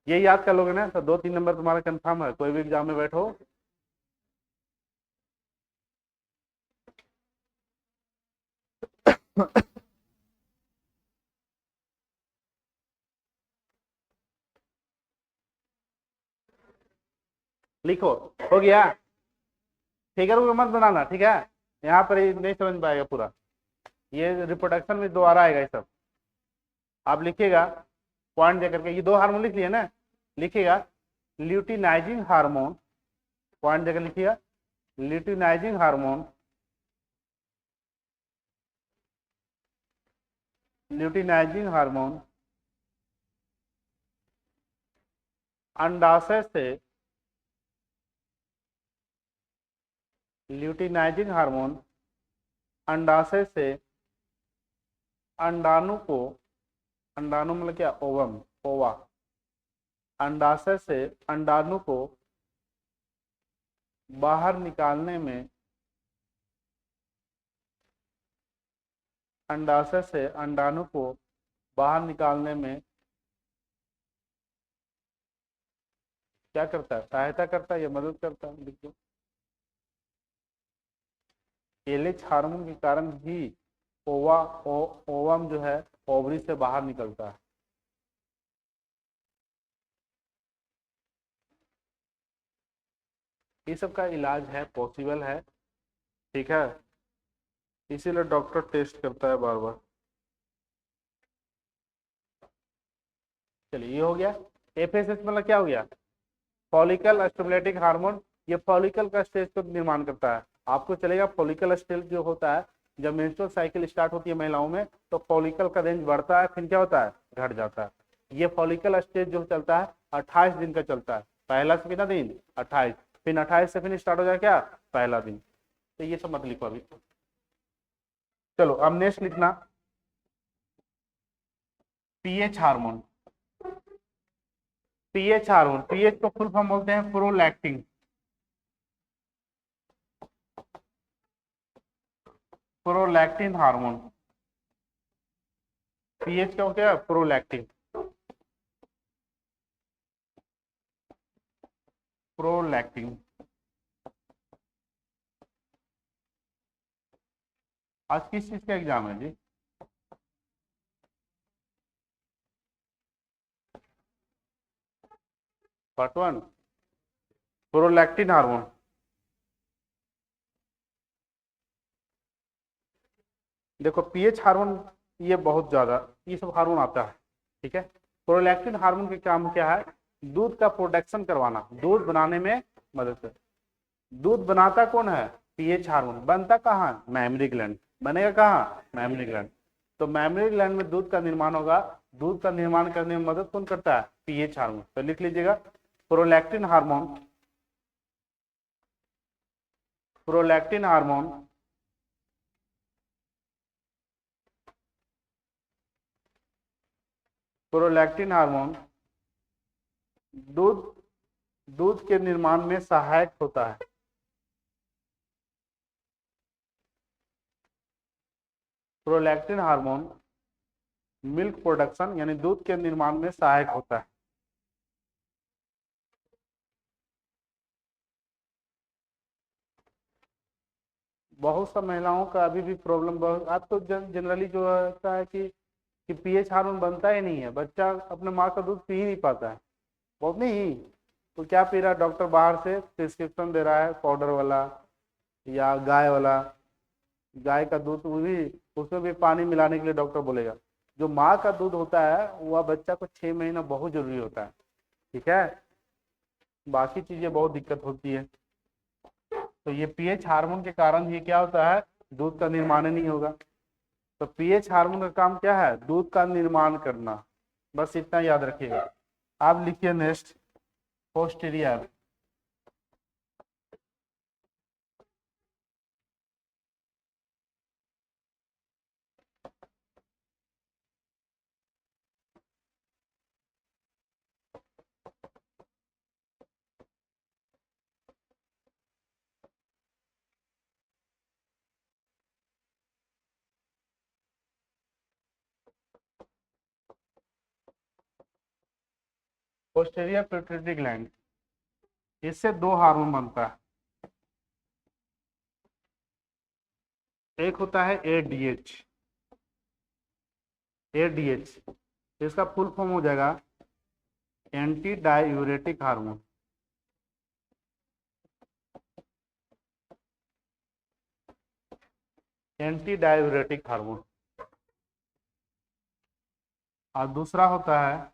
ये याद कर लोगे ना तो 2-3 नंबर तुम्हारा कंफर्म है, कोई भी एग्जाम में बैठो। लिखो, हो गया? फिगर को मत बनाना, ठीक है। यहाँ पर ये नहीं समझ पाएगा पूरा, ये रिप्रोडक्शन में दोबारा आएगा ये सब। आप लिखिएगा पॉइंट देकर के, ये 2 हार्मोन लिख लिए ना, लिखिएगा ल्यूटिनाइजिंग हार्मोन, पॉइंट देकर लिखिएगा ल्यूटिनाइजिंग हार्मोन, ल्यूटिनाइजिंग हार्मोन अंडाशय से, ल्यूटिनाइजिंग हार्मोन अंडाशय से अंडाणु को, अंडाणु मतलब क्या? ओवम, ओवा। अंडाशय से अंडाणु को बाहर निकालने में, अंडाशय से अंडाणु को बाहर निकालने में क्या करता है, सहायता करता है या मदद करता है? देखिए, एलएच हार्मोन के कारण ही ओवम जो है ओवरी से बाहर निकलता है। ये सब का इलाज है, पॉसिबल है, ठीक है, इसीलिए डॉक्टर टेस्ट करता है बार बार। चलिए, ये हो गया। एफएसएच मतलब क्या हो गया, फॉलिकल स्टिमुलेटिंग हार्मोन। ये फॉलिकल का स्टेज को निर्माण करता है। आपको चलेगा फॉलिकल स्टेज जो होता है, जब मेंस्ट्रुअल साइकिल स्टार्ट होती है महिलाओं में, तो फॉलिकल का रेंज बढ़ता है, फिर क्या होता है, घट जाता है। ये फॉलिकल स्टेज जो चलता है 28 दिन का चलता है। पहला से कितना दिन, 28, फिर 28 से फिर स्टार्ट हो जाए क्या, पहला दिन। तो ये सब मत लिखो अभी। चलो अब नेक्स्ट लिखना, pH hormone. PH hormone, pH को फुल फॉर्म बोलते हैं प्रोलैक्टिन। प्रोलैक्टिन हार्मोन, पीएच क्या होता है, प्रोलैक्टिन। प्रोलैक्टिन। आज किस चीज का एग्जाम है जी, पार्ट 1, प्रोलैक्टिन हार्मोन। देखो पीएच हार्मोन ये बहुत ज्यादा, ये सब हार्मोन आता है, ठीक है। प्रोलैक्टिन हार्मोन का काम क्या है, दूध का प्रोडक्शन करवाना, दूध बनाने में मदद कर। दूध बनाता कौन है, पीएच हार्मोन। बनता कहाँ, मैमरी ग्लैंड। बनेगा कहाँ, मैमरी ग्लैंड। तो मैमरी ग्लैंड में दूध का निर्माण होगा। दूध का निर्माण करने में मदद कौन करता है, पीएच हार्मोन। तो लिख लीजिएगा, prolactin hormone, prolactin hormone prolactin hormone दूध दूध के निर्माण में सहायक होता है। प्रोलैक्टिन हार्मोन मिल्क प्रोडक्शन यानी दूध के निर्माण में सहायक होता है। बहुत सा महिलाओं का अभी भी प्रॉब्लम, बहुत आज तो जनरली जो होता है कि पीएच हार्मोन बनता ही नहीं है, बच्चा अपने माँ का दूध पी ही नहीं पाता है, बहुत नहीं। तो क्या पी रहा है, डॉक्टर बाहर से प्रिस्क्रिप्शन दे रहा है पाउडर वाला या गाय वाला। गाय का दूध, वो भी उसमें भी पानी मिलाने के लिए डॉक्टर बोलेगा। जो माँ का दूध होता है वह बच्चा को 6 महीना बहुत जरूरी होता है, ठीक है। बाकी चीजें बहुत दिक्कत होती है। तो ये पीएच हार्मोन के कारण ये क्या होता है, दूध का निर्माण नहीं होगा। तो पीएच हार्मोन का काम क्या है, दूध का निर्माण करना, बस इतना याद रखिएगा। आप लिखिए next, posterior. Posterior pituitary gland, इससे दो हार्मोन बनता है। एक होता है एडीएच। एडीएच इसका फुल फॉर्म हो जाएगा anti diuretic hormone. Anti diuretic hormone. और दूसरा होता है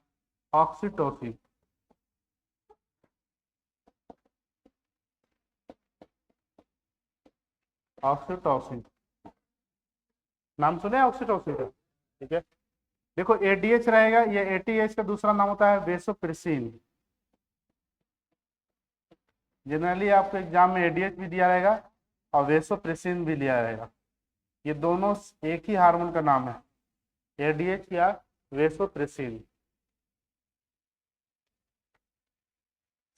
ऑक्सीटोसिन। ऑक्सीटोसिन, नाम सुने ऑक्सीटोसिन का, ठीक है। देखो एडीएच रहेगा, ये एटीएच का दूसरा नाम होता है वेसोप्रेसिन। जनरली आपको एग्जाम में एडीएच भी दिया रहेगा और वेसोप्रेसिन भी दिया रहेगा। ये दोनों एक ही हार्मोन का नाम है, एडीएच या वेसोप्रेसिन।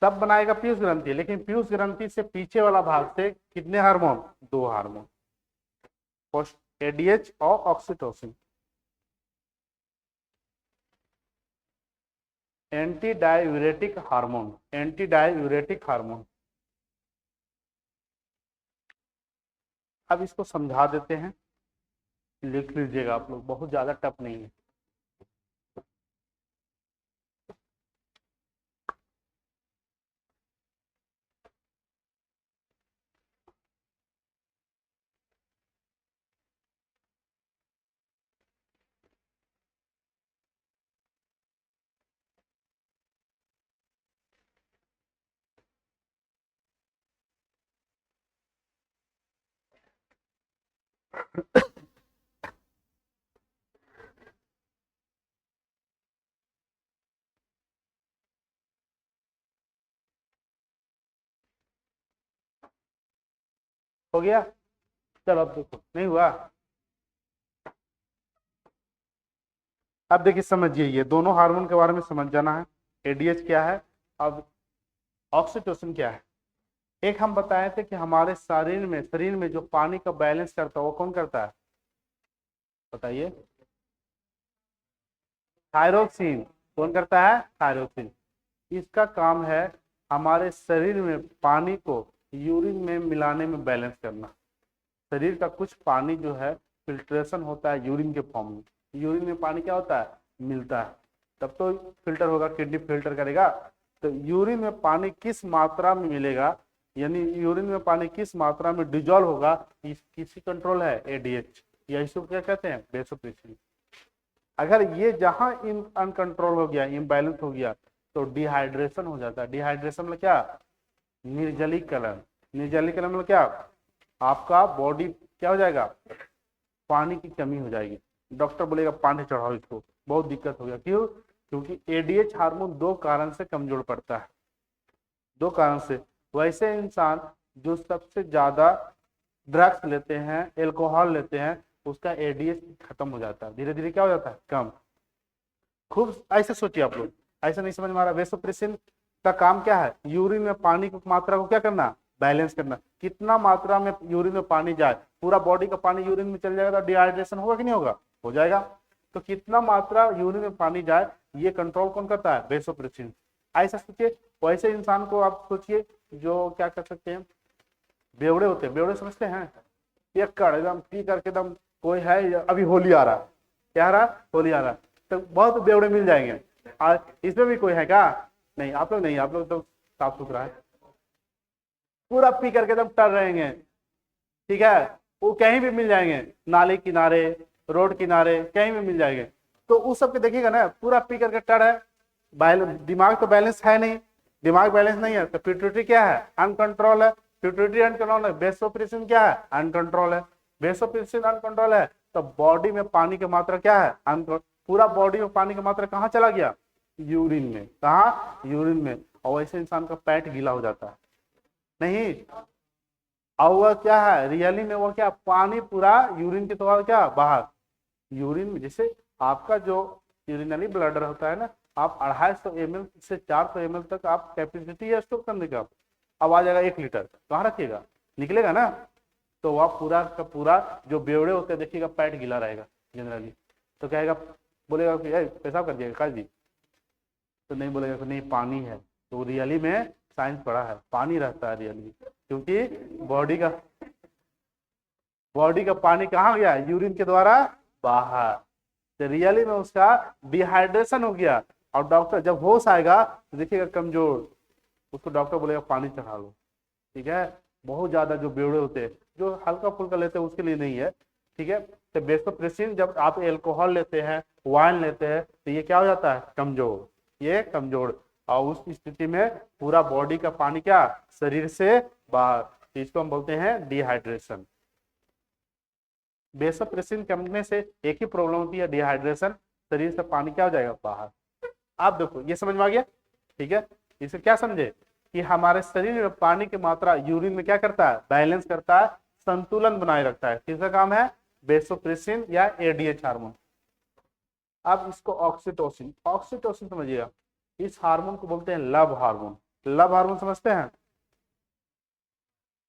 सब बनाएगा पीयूष ग्रंथि, लेकिन पीयूष ग्रंथि से पीछे वाला भाग से कितने हार्मोन, 2 हार्मोन, एडीएच और oxytocin. Anti diuretic hormone, anti diuretic hormone. अब इसको समझा देते हैं, लिख लीजिएगा आप लोग, बहुत ज्यादा टफ नहीं है। हो गया, चलो अब देखो, नहीं हुआ। अब देखिए समझिए, ये दोनों हार्मोन के बारे में समझ जाना है। एडीएच क्या है, अब ऑक्सीटोसिन क्या है। एक हम बताए थे कि हमारे शरीर में जो पानी का बैलेंस करता है वो कौन करता है, बताइए। थायरोक्सिन। कौन करता है, थायरोक्सिन। इसका काम है हमारे शरीर में पानी को यूरिन में मिलाने में बैलेंस करना। शरीर का कुछ पानी जो है फिल्ट्रेशन होता है यूरिन के फॉर्म में, यूरिन में पानी क्या होता है, मिलता है, तब तो फिल्टर होगा, किडनी फिल्टर करेगा। तो यूरिन में पानी किस मात्रा में मिलेगा, यानी यूरिन में पानी किस मात्रा में डिजोल्व होगा, किसी कंट्रोल है, एडीएच, या इसको क्या कहते हैं, वेसोप्रेसिन। अगर ये जहां इन अनकंट्रोल हो गया, इम्बैलेंस हो गया, तो डिहाइड्रेशन हो जाता है। डिहाइड्रेशन मतलब क्या, निर्जलीकरण। निर्जलीकरण मतलब क्या, आपका बॉडी क्या हो जाएगा, पानी की कमी हो जाएगी। डॉक्टर बोलेगा पानी चढ़ाओ इसको, बहुत दिक्कत हो गया। क्यों, क्योंकि एडीएच हार्मोन 2 कारण से कमजोर पड़ता है, 2 कारण से। वैसे इंसान जो सबसे ज्यादा ड्रग्स लेते हैं, एल्कोहल लेते हैं, उसका एडीएच खत्म हो जाता है, धीरे धीरे क्या हो जाता है, कम। खूब ऐसे सोचिए आप लोग, ऐसा नहीं समझ में आ रहा। वेसोप्रेसिन का काम क्या है, यूरिन में पानी की मात्रा को क्या करना, बैलेंस करना। कितना मात्रा में यूरिन में पानी जाए, पूरा बॉडी का पानी यूरिन में चल जाएगा तो डिहाइड्रेशन होगा कि नहीं होगा, हो जाएगा। तो कितना मात्रा यूरिन में पानी जाए, ये कंट्रोल कौन करता है, वेसोप्रेसिन। ऐसा सोचिए। वैसे इंसान को आप सोचिए जो क्या कर सकते हैं, बेवड़े होते हैं, बेवड़े समझते हैं, पियक्कड़ एकदम पी करके एकदम, कोई है अभी होली आ रहा, क्या आ रहा, होली आ रहा, तो बहुत बेवड़े मिल जाएंगे। और इसमें भी कोई है क्या, नहीं, आप लोग नहीं, आप लोग तो साफ सुथरा है, पूरा पी करके एकदम टर रहेंगे, ठीक है। वो कहीं भी मिल जाएंगे, नाले किनारे, रोड किनारे, कहीं भी मिल जाएंगे। तो उस सबके देखिएगा ना, पूरा पी करके टर है, दिमाग तो बैलेंस है नहीं, दिमाग बैलेंस नहीं है, तो पिट्यूटरी क्या है, अनकंट्रोल है। पिट्यूटरी अनकंट्रोल है, वेसोप्रेसिन क्या है, अनकंट्रोल है। वेसोप्रेसिन अनकंट्रोल है तो बॉडी में पानी की मात्रा क्या है, अनकंट्रोल। पूरा बॉडी में पानी की मात्रा कहाँ चला गया, यूरिन में, कहा, यूरिन में। और वैसे इंसान का पेट गीला हो जाता है, नहीं। और वह क्या है, रियली में वो क्या, पानी पूरा यूरिन के द्वारा क्या, बाहर। यूरिन में जैसे आपका जो यूरिनरी ब्लडर होता है ना, आप 250 ml से 400 ml तक आप कैपेसिटी है स्टोर करने का। अब आ जाएगा 1 लीटर, कहाँ रखिएगा, निकलेगा ना। तो वह पूरा का पूरा जो बेवड़े होते हैं देखिएगा, पेट गीला रहेगा जनरली। तो कहेगा, बोलेगा कि पेशाब कर दिएगा काज जी, तो नहीं बोलेगा कि नहीं पानी है। तो रियली में साइंस पढ़ा है, पानी रहता है रियली, क्योंकि बॉडी का पानी कहाँ गया, यूरिन के द्वारा बाहर। तो रियली में उसका डिहाइड्रेशन हो गया। और डॉक्टर जब होश आएगा तो देखिएगा कमजोर, उसको डॉक्टर बोलेगा पानी चढ़ा लो, ठीक है। बहुत ज्यादा जो बेवड़े होते हैं, जो हल्का फुल्का लेते हैं उसके लिए नहीं है, ठीक है। तो वेसोप्रेसिन, जब आप एल्कोहल लेते हैं, वाइन लेते हैं, तो ये क्या हो जाता है, कमजोर, ये कमजोर। और उस स्थिति में पूरा बॉडी का पानी क्या, शरीर से बाहर, तो इसको हम बोलते हैं डिहाइड्रेशन। वेसोप्रेसिन कमने से एक ही प्रॉब्लम होती है, डिहाइड्रेशन, शरीर से पानी क्या हो जाएगा, बाहर। आप देखो ये समझ में आ गया, ठीक है। इसे क्या समझे कि हमारे शरीर में पानी की मात्रा यूरिन में क्या करता है, बैलेंस करता है, संतुलन बनाए रखता है। किसका काम है, वेसोप्रेसिन या एडीएच हार्मोन। अब इसको ऑक्सीटोसिन, ऑक्सीटोसिन समझिएगा, इस हार्मोन को बोलते हैं लव हार्मोन। लव हार्मोन समझते हैं?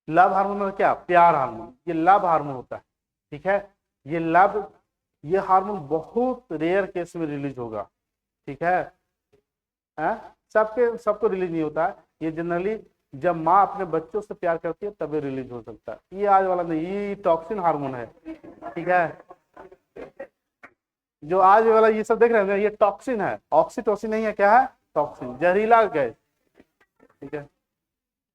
लव हार्मोन मतलब क्या? प्यार हार्मोन। ये लव हार्मोन होता है, ठीक है। ये लव, ये हार्मोन बहुत रेयर केस में रिलीज होगा, ठीक है। सबके सबको रिलीज नहीं होता है, ये जनरली जब माँ अपने बच्चों से प्यार करती है तभी रिलीज हो सकता है। ये आज वाला नहीं, ये टॉक्सिन हार्मोन है, ठीक है। जो आज वाला ये सब देख रहे हैं ये टॉक्सिन है, ऑक्सीटोसिन नहीं है, क्या है? टॉक्सिन, जहरीला गैस, ठीक है।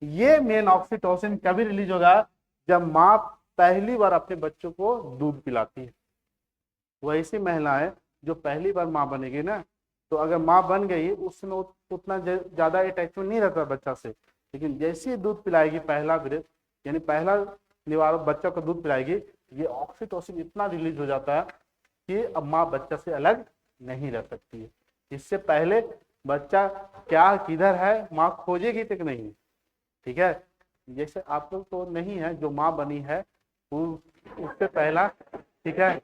ये मेन ऑक्सीटोसिन कभी रिलीज होगा? जब माँ पहली बार अपने बच्चों को दूध पिलाती है। वैसी महिलाएं जो पहली बार माँ बनेगी ना, तो अगर माँ बन गई उसमें उतना ज्यादा अटैचमेंट नहीं रहता बच्चा से, लेकिन जैसे ही दूध पिलाएगी पहला ब्रेथ, यानी पहला निवारक बच्चा को दूध पिलाएगी, ये ऑक्सीटोसिन इतना रिलीज हो जाता है कि अब माँ बच्चा से अलग नहीं रह सकती है। इससे पहले बच्चा क्या किधर है माँ खोजेगी तक नहीं, ठीक है। जैसे आप लोग तो नहीं है, जो माँ बनी है उससे पहला, ठीक है,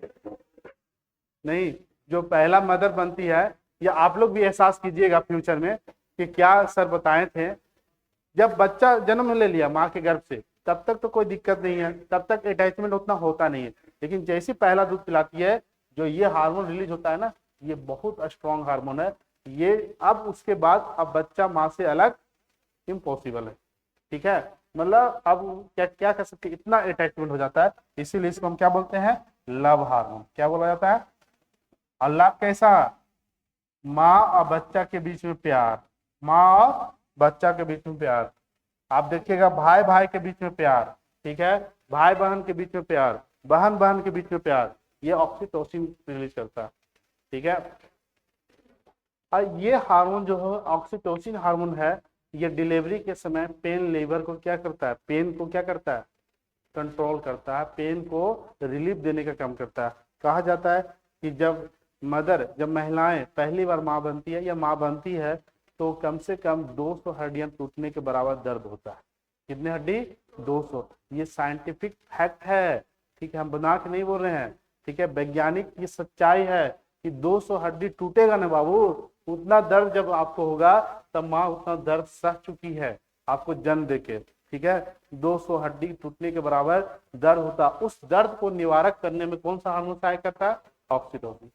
नहीं, जो पहला मदर बनती है, या आप लोग भी एहसास कीजिएगा फ्यूचर में कि क्या सर बताए थे, जब बच्चा जन्म ले लिया माँ के गर्भ से तब तक तो कोई दिक्कत नहीं है, तब तक अटैचमेंट उतना होता नहीं है, लेकिन जैसे पहला दूध पिलाती है जो ये हार्मोन रिलीज होता है ना, ये बहुत स्ट्रॉन्ग हार्मोन है। ये अब उसके बाद अब बच्चा माँ से अलग इम्पॉसिबल है, ठीक है। मतलब अब क्या क्या कर सकते, इतना अटैचमेंट हो जाता है, इसीलिए इसको हम क्या बोलते हैं? Love hormone. क्या बोला जाता है? अल्लाह कैसा? माँ और बच्चा के बीच में प्यार, माँ और बच्चा के बीच में प्यार। आप देखिएगा भाई भाई के बीच में प्यार, ठीक है, भाई बहन के बीच में प्यार, बहन बहन के बीच में प्यार, ये ऑक्सीटोसिन रिलीज करता है, ठीक है। और ये हार्मोन जो है ऑक्सीटोसिन हार्मोन है, ये डिलीवरी के समय पेन लेबर को क्या करता है? पेन को क्या करता है? कंट्रोल करता है, पेन को रिलीफ देने का काम करता है। कहा जाता है कि जब महिलाएं पहली बार माँ बनती है या माँ बनती है तो कम से कम 200 हड्डियां टूटने के बराबर दर्द होता है। कितने हड्डी? 200। ये साइंटिफिक फैक्ट है, ठीक है, हम बना के नहीं बोल रहे हैं, ठीक है, वैज्ञानिक ये सच्चाई है कि 200 हड्डी टूटेगा ना बाबू, उतना दर्द जब आपको होगा तब माँ उतना दर्द सह चुकी है आपको जन्म देके, ठीक है। 200 हड्डी टूटने के बराबर दर्द होता, उस दर्द को निवारक करने में कौन सा हार्मोन सहायक करता है? ऑक्सीटोसिन।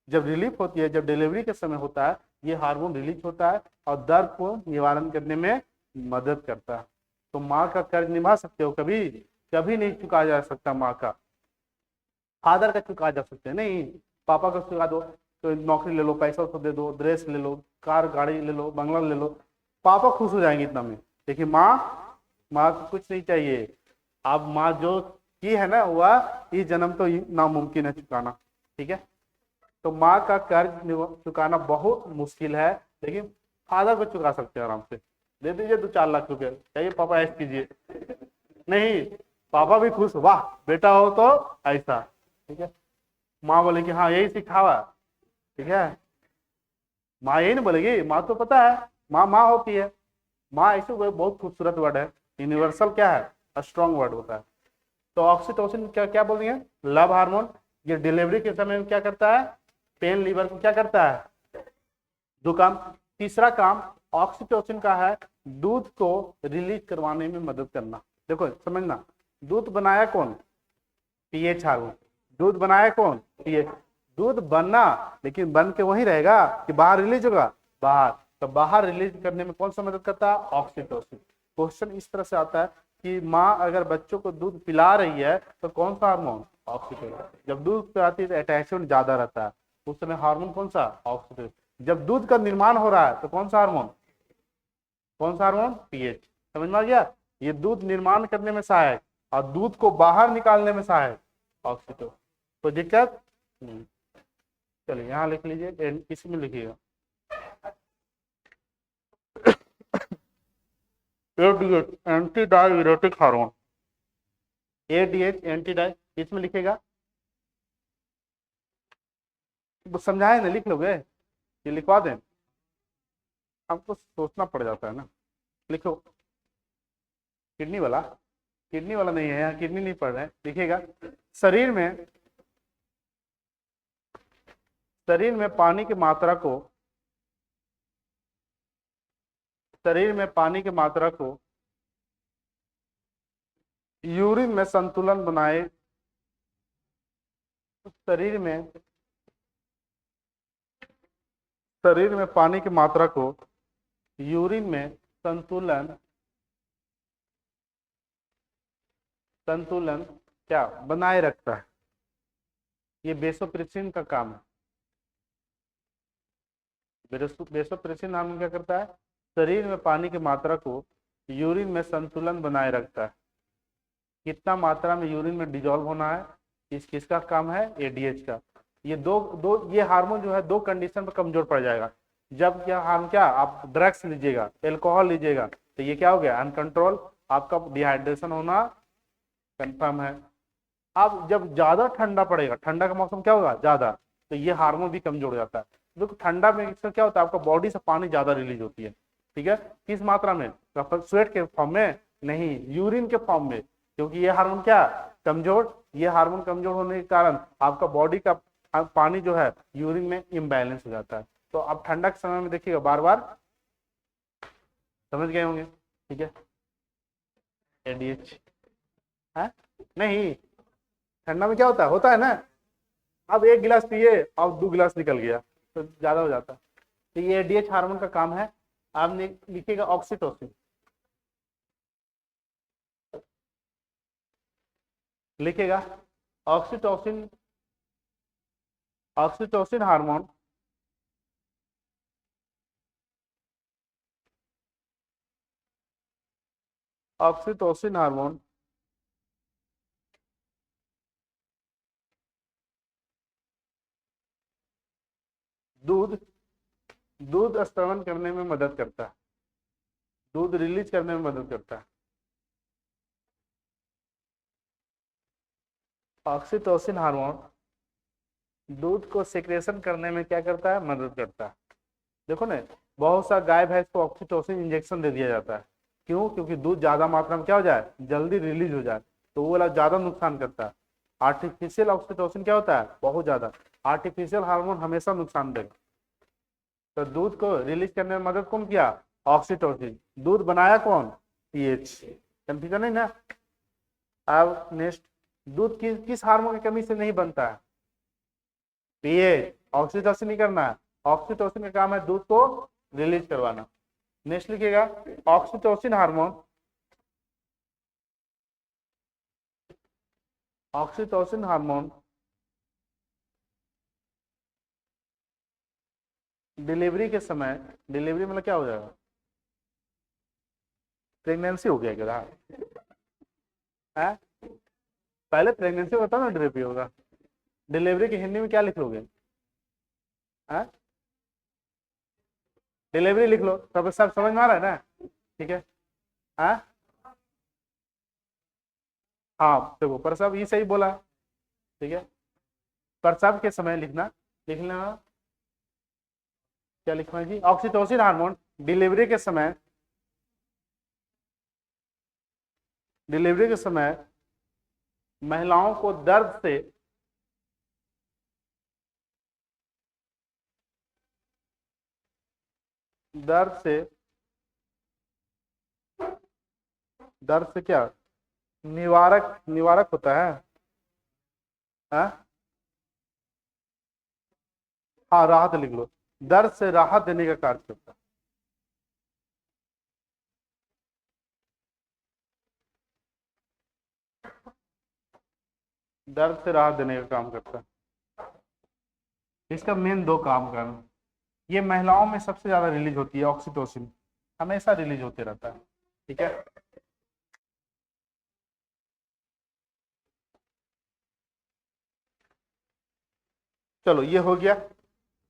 जब रिलीफ होती है, जब डिलीवरी के समय होता है, ये हार्मोन रिलीज होता है और दर्द को निवारण करने में मदद करता है। तो माँ का कर्ज निभा सकते हो? कभी कभी नहीं चुका जा सकता माँ का। फादर का चुका जा सकते हैं नहीं, पापा का चुका दो तो नौकरी ले लो, पैसा उसको दे दो, ड्रेस ले लो, कार गाड़ी ले लो, बंगला ले लो, पापा खुश हो जाएंगे इतना में। लेकिन माँ को कुछ नहीं चाहिए। अब माँ जो की है ना वह इस जन्म तो नामुमकिन है चुकाना, ठीक है। तो माँ का कर्ज चुकाना बहुत मुश्किल है, लेकिन फादर को चुका सकते हैं आराम से। दे दीजिए 2-4 लाख रुपए, चाहिए पापा ऐश कीजिए, नहीं, पापा भी खुश, वाह बेटा हो तो ऐसा, ठीक है। माँ बोले कि हाँ यही सिखावा, ठीक है। माँ यही नहीं बोलेगी, माँ तो पता है माँ माँ होती है। माँ ऐसे बहुत खूबसूरत वर्ड है, यूनिवर्सल क्या है? स्ट्रॉन्ग वर्ड होता है। तो ऑक्सीटोसिन क्या क्या बोल रही है? Love hormone. ये डिलीवरी के समय में क्या करता है? पेन लीवर को क्या करता है? दो काम। तीसरा काम ऑक्सीटोसिन का है दूध को रिलीज करवाने में मदद करना। देखो समझना, दूध बनाया कौन? PH hormone. दूध बनाया कौन? पीएच। दूध बनना लेकिन बन के वहीं रहेगा कि बाहर रिलीज होगा? बाहर। तो बाहर रिलीज करने में कौन सा मदद करता है? ऑक्सीटोसिन। क्वेश्चन इस तरह से आता है कि माँ अगर बच्चों को दूध पिला रही है तो कौन सा हार्मोन? ऑक्सीटोसिन। जब दूध पिलाती है तो अटैचमेंट ज्यादा रहता है, उस समय हार्मोन कौन सा? ऑक्सीटोसिन। जब दूध का निर्माण हो रहा है तो कौन सा हार्मोन? कौन सा हार्मोन? पीएच। समझ में आ गया? ये दूध निर्माण करने में सहायक और दूध को बाहर निकालने में सहायक ऑक्सीटोसिन। तो दिक्कत नहीं। चलिए यहाँ लिख लीजिए, इसमें लिखिएगा ADH anti diuretic hormone. ADH anti डाय, इसमें लिखेगा, समझाए ना, लिख लोगे? ये लिखवा दें? आपको सोचना पड़ जाता है ना। लिखो, किडनी वाला, किडनी वाला नहीं है यहाँ, किडनी नहीं पढ़ रहे हैं, लिखिएगा शरीर में पानी की मात्रा को शरीर में पानी की मात्रा को यूरिन में संतुलन बनाए, शरीर में शरीर में पानी की मात्रा को यूरिन में संतुलन संतुलन क्या बनाए रखता है। ये बेसोप्रेसिन का काम है। बेसोप्रेसिन हार्मोन क्या करता है, शरीर में पानी की मात्रा को यूरिन में संतुलन बनाए रखता है। कितना मात्रा में यूरिन में डिजोल्व होना है, किसका काम है, एडीएच का। ये ये हार्मोन जो है दो कंडीशन पर कमजोर पड़ जाएगा। जब क्या आप ड्रग्स लीजिएगा, एल्कोहल लीजिएगा, तो ये क्या हो गया, अनकंट्रोल, आपका डिहाइड्रेशन होना कंफर्म है। अब जब ज्यादा ठंडा पड़ेगा, ठंडा का मौसम क्या होगा ज्यादा, तो ये हार्मोन भी कमजोर हो जाता है। देखो ठंडा में इसका क्या होता है, आपका बॉडी से पानी ज्यादा रिलीज होती है, ठीक है। किस मात्रा में, स्वेट के फॉर्म में नहीं, यूरिन के फॉर्म में, क्योंकि ये हार्मोन क्या कमजोर, ये हार्मोन कमजोर होने के कारण आपका बॉडी का पानी जो है यूरिन में इम्बैलेंस हो जाता है। तो आप ठंडा के समय में देखिएगा, बार बार, समझ गए होंगे, ठीक है। एडीएच है नहीं, ठंडा में क्या होता है ना, अब एक गिलास पिए और 2 गिलास निकल गया तो ज्यादा हो जाता है। तो ये एडीएच हार्मोन का काम है। आपने लिखिएगा ऑक्सीटोसिन, लिखिएगा oxytocin, oxytocin hormone oxytocin hormone दूध दूध स्रवण करने में मदद करता है, दूध रिलीज करने में मदद करता है। ऑक्सीटोसिन हार्मोन दूध को सेक्रेशन करने में क्या करता है, मदद करता है। देखो ना, बहुत सा गाय भैंस को ऑक्सीटोसिन इंजेक्शन दे दिया जाता है, क्यों, क्योंकि दूध ज्यादा मात्रा में क्या हो जाए, जल्दी रिलीज हो जाए, तो वो वाला ज्यादा नुकसान करता है। आर्टिफिशियल ऑक्सीटोसिन क्या होता है, बहुत ज्यादा। आर्टिफिशियल हार्मोन हमेशा नुकसान देगा। तो दूध को रिलीज करने में मदद कौन किया, ऑक्सीटोसिन। दूध बनाया कौन, पीएच। कंफ्यूजन नहीं ना। अब नेक्स्ट, दूध किस हार्मोन की कमी से नहीं बनता है, पीएच। ऑक्सीटोसिन नहीं करना है, ऑक्सीटोसिन का काम है दूध को रिलीज करवाना। नेक्स्ट लिखिएगा oxytocin hormone, oxytocin hormone delivery के समय, डिलीवरी मतलब क्या हो जाएगा, प्रेगनेंसी हो गया क्या है? पहले प्रेगनेंसी बताओ ना, डिलीवरी होगा। डिलीवरी की हिंदी में क्या लिख लोगे, डिलीवरी लिख लो, सब समझ में आ रहा है ना, ठीक है। हाँ हाँ, देखो प्रसव, ये सही बोला, ठीक है। प्रसव के समय लिखना क्या लिखना है जी, ऑक्सीटोसिन हार्मोन डिलीवरी के समय महिलाओं को दर्द से क्या निवारक निवारक होता है, हाँ हाँ, राहत लिख लो, दर्द से राहत देने का कार्य करता है। दर्द से राहत देने का काम करता है। इसका मेन 2 काम कारण, ये महिलाओं में सबसे ज्यादा रिलीज होती है ऑक्सीटोसिन, हमेशा रिलीज होते रहता है, ठीक है। चलो ये हो गया,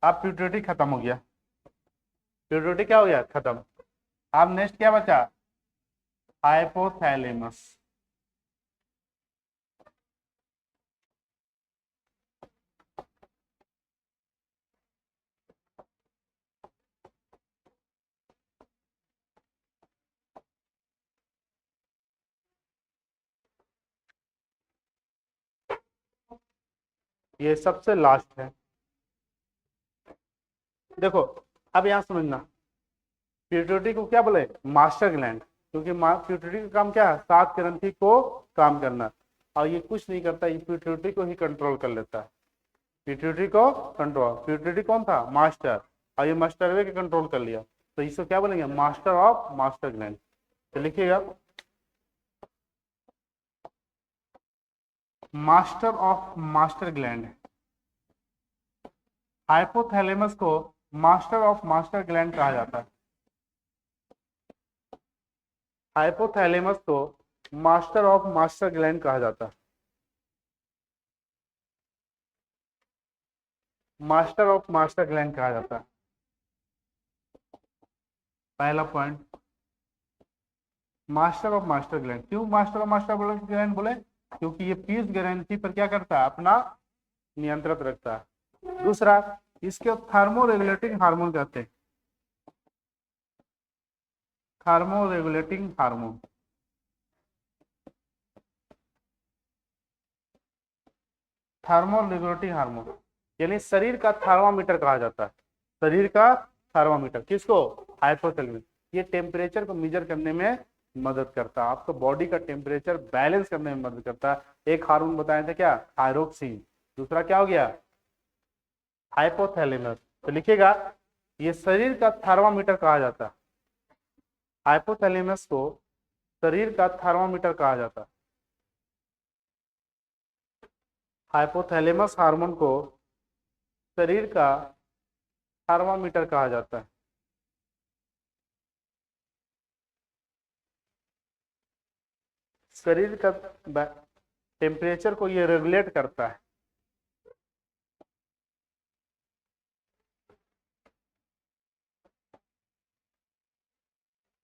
अब प्यूबर्टी खत्म हो गया, प्यूबर्टी क्या हो गया, खत्म। अब नेक्स्ट क्या बचा, हाइपोथैलेमस। ये सबसे लास्ट है। देखो अब यहां समझना, पिट्यूटरी को क्या बोले, मास्टर ग्लैंड, क्योंकि पिट्यूटरी का काम क्या है, 7 ग्रंथि को काम करना, और ये कुछ नहीं करता, ये पिट्यूटरी को ही कंट्रोल कर लेता है। पिट्यूटरी को कंट्रोल, पिट्यूटरी कौन था, मास्टर, और ये मास्टर वे के कंट्रोल कर लिया, तो इसको क्या बोलेंगे, मास्टर ऑफ मास्टर ग्लैंड। तो लिखिएगा master of master gland. Hypothalamus को मास्टर ऑफ मास्टर ग्लैंड कहा जाता है। हाइपोथैलेमस को मास्टर ऑफ मास्टर ग्लैंड कहा जाता है। मास्टर ऑफ मास्टर ग्लैंड कहा जाता है। पहला point, master of master gland. क्यों मास्टर ऑफ मास्टर ग्लैंड बोले, क्योंकि ये पीयूष ग्रंथि पर क्या करता है, अपना नियंत्रित रखता है। दूसरा, इसके थर्मो रेगुलेटिंग हार्मोन कहते हैं, thermo regulating hormone. Thermo regulating hormone यानी शरीर का थर्मामीटर कहा जाता है। शरीर का थर्मामीटर किसको, हाइपोथैलेमस। ये टेम्परेचर को मेजर करने में मदद करता है, आपको बॉडी का टेम्परेचर बैलेंस करने में मदद करता है। एक हार्मोन बताया था क्या, थायरोक्सिन, दूसरा क्या हो गया, हाइपोथैलेमस। तो लिखिएगा ये शरीर का थर्मामीटर कहा जाता है। हाइपोथैलेमस को शरीर का थर्मामीटर कहा जाता है। हाइपोथैलेमस हार्मोन को शरीर का थर्मामीटर कहा जाता है। शरीर का टेम्परेचर को ये रेगुलेट करता है।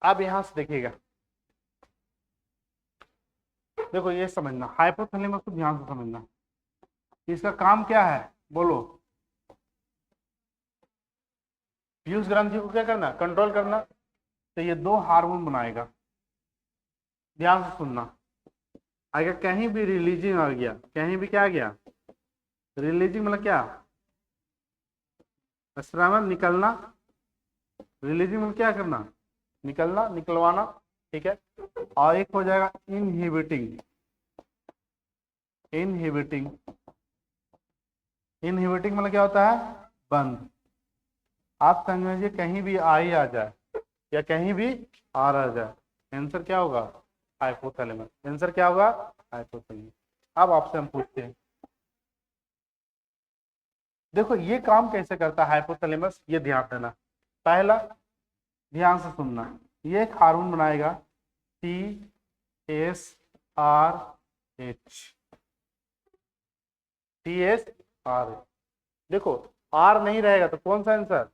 अब यहां से देखिएगा, देखो ये समझना, हाइपोथैलेमस को ध्यान से समझना, इसका काम क्या है बोलो, पीयूष ग्रंथि को क्या करना, कंट्रोल करना। तो ये 2 हार्मोन बनाएगा, ध्यान से सुनना। अगर कहीं भी रिलीजिंग आ गया, कहीं भी क्या आ गया, रिलीजिंग मतलब क्या, स्रावन निकलना, रिलीजिंग मतलब क्या करना, निकलना, निकलवाना, ठीक है। और एक हो जाएगा इनहिबिटिंग। इनहिबिटिंग, इनहिबिटिंग मतलब क्या होता है, बंद। आप समझिए कहीं भी आई आ जाए या कहीं भी आ रहा जाए, आंसर क्या होगा, हाइपोथैलेमस। आंसर क्या होगा, हाइपोथैलेमस। अब आपसे हम पूछते हैं, देखो ये काम कैसे करता है हाइपोथैलेमस, ये ध्यान देना। पहला, ध्यान से सुनना, ये एक हार्मोन बनाएगा TSRH। TSRH, देखो R नहीं रहेगा तो कौन सा आंसर,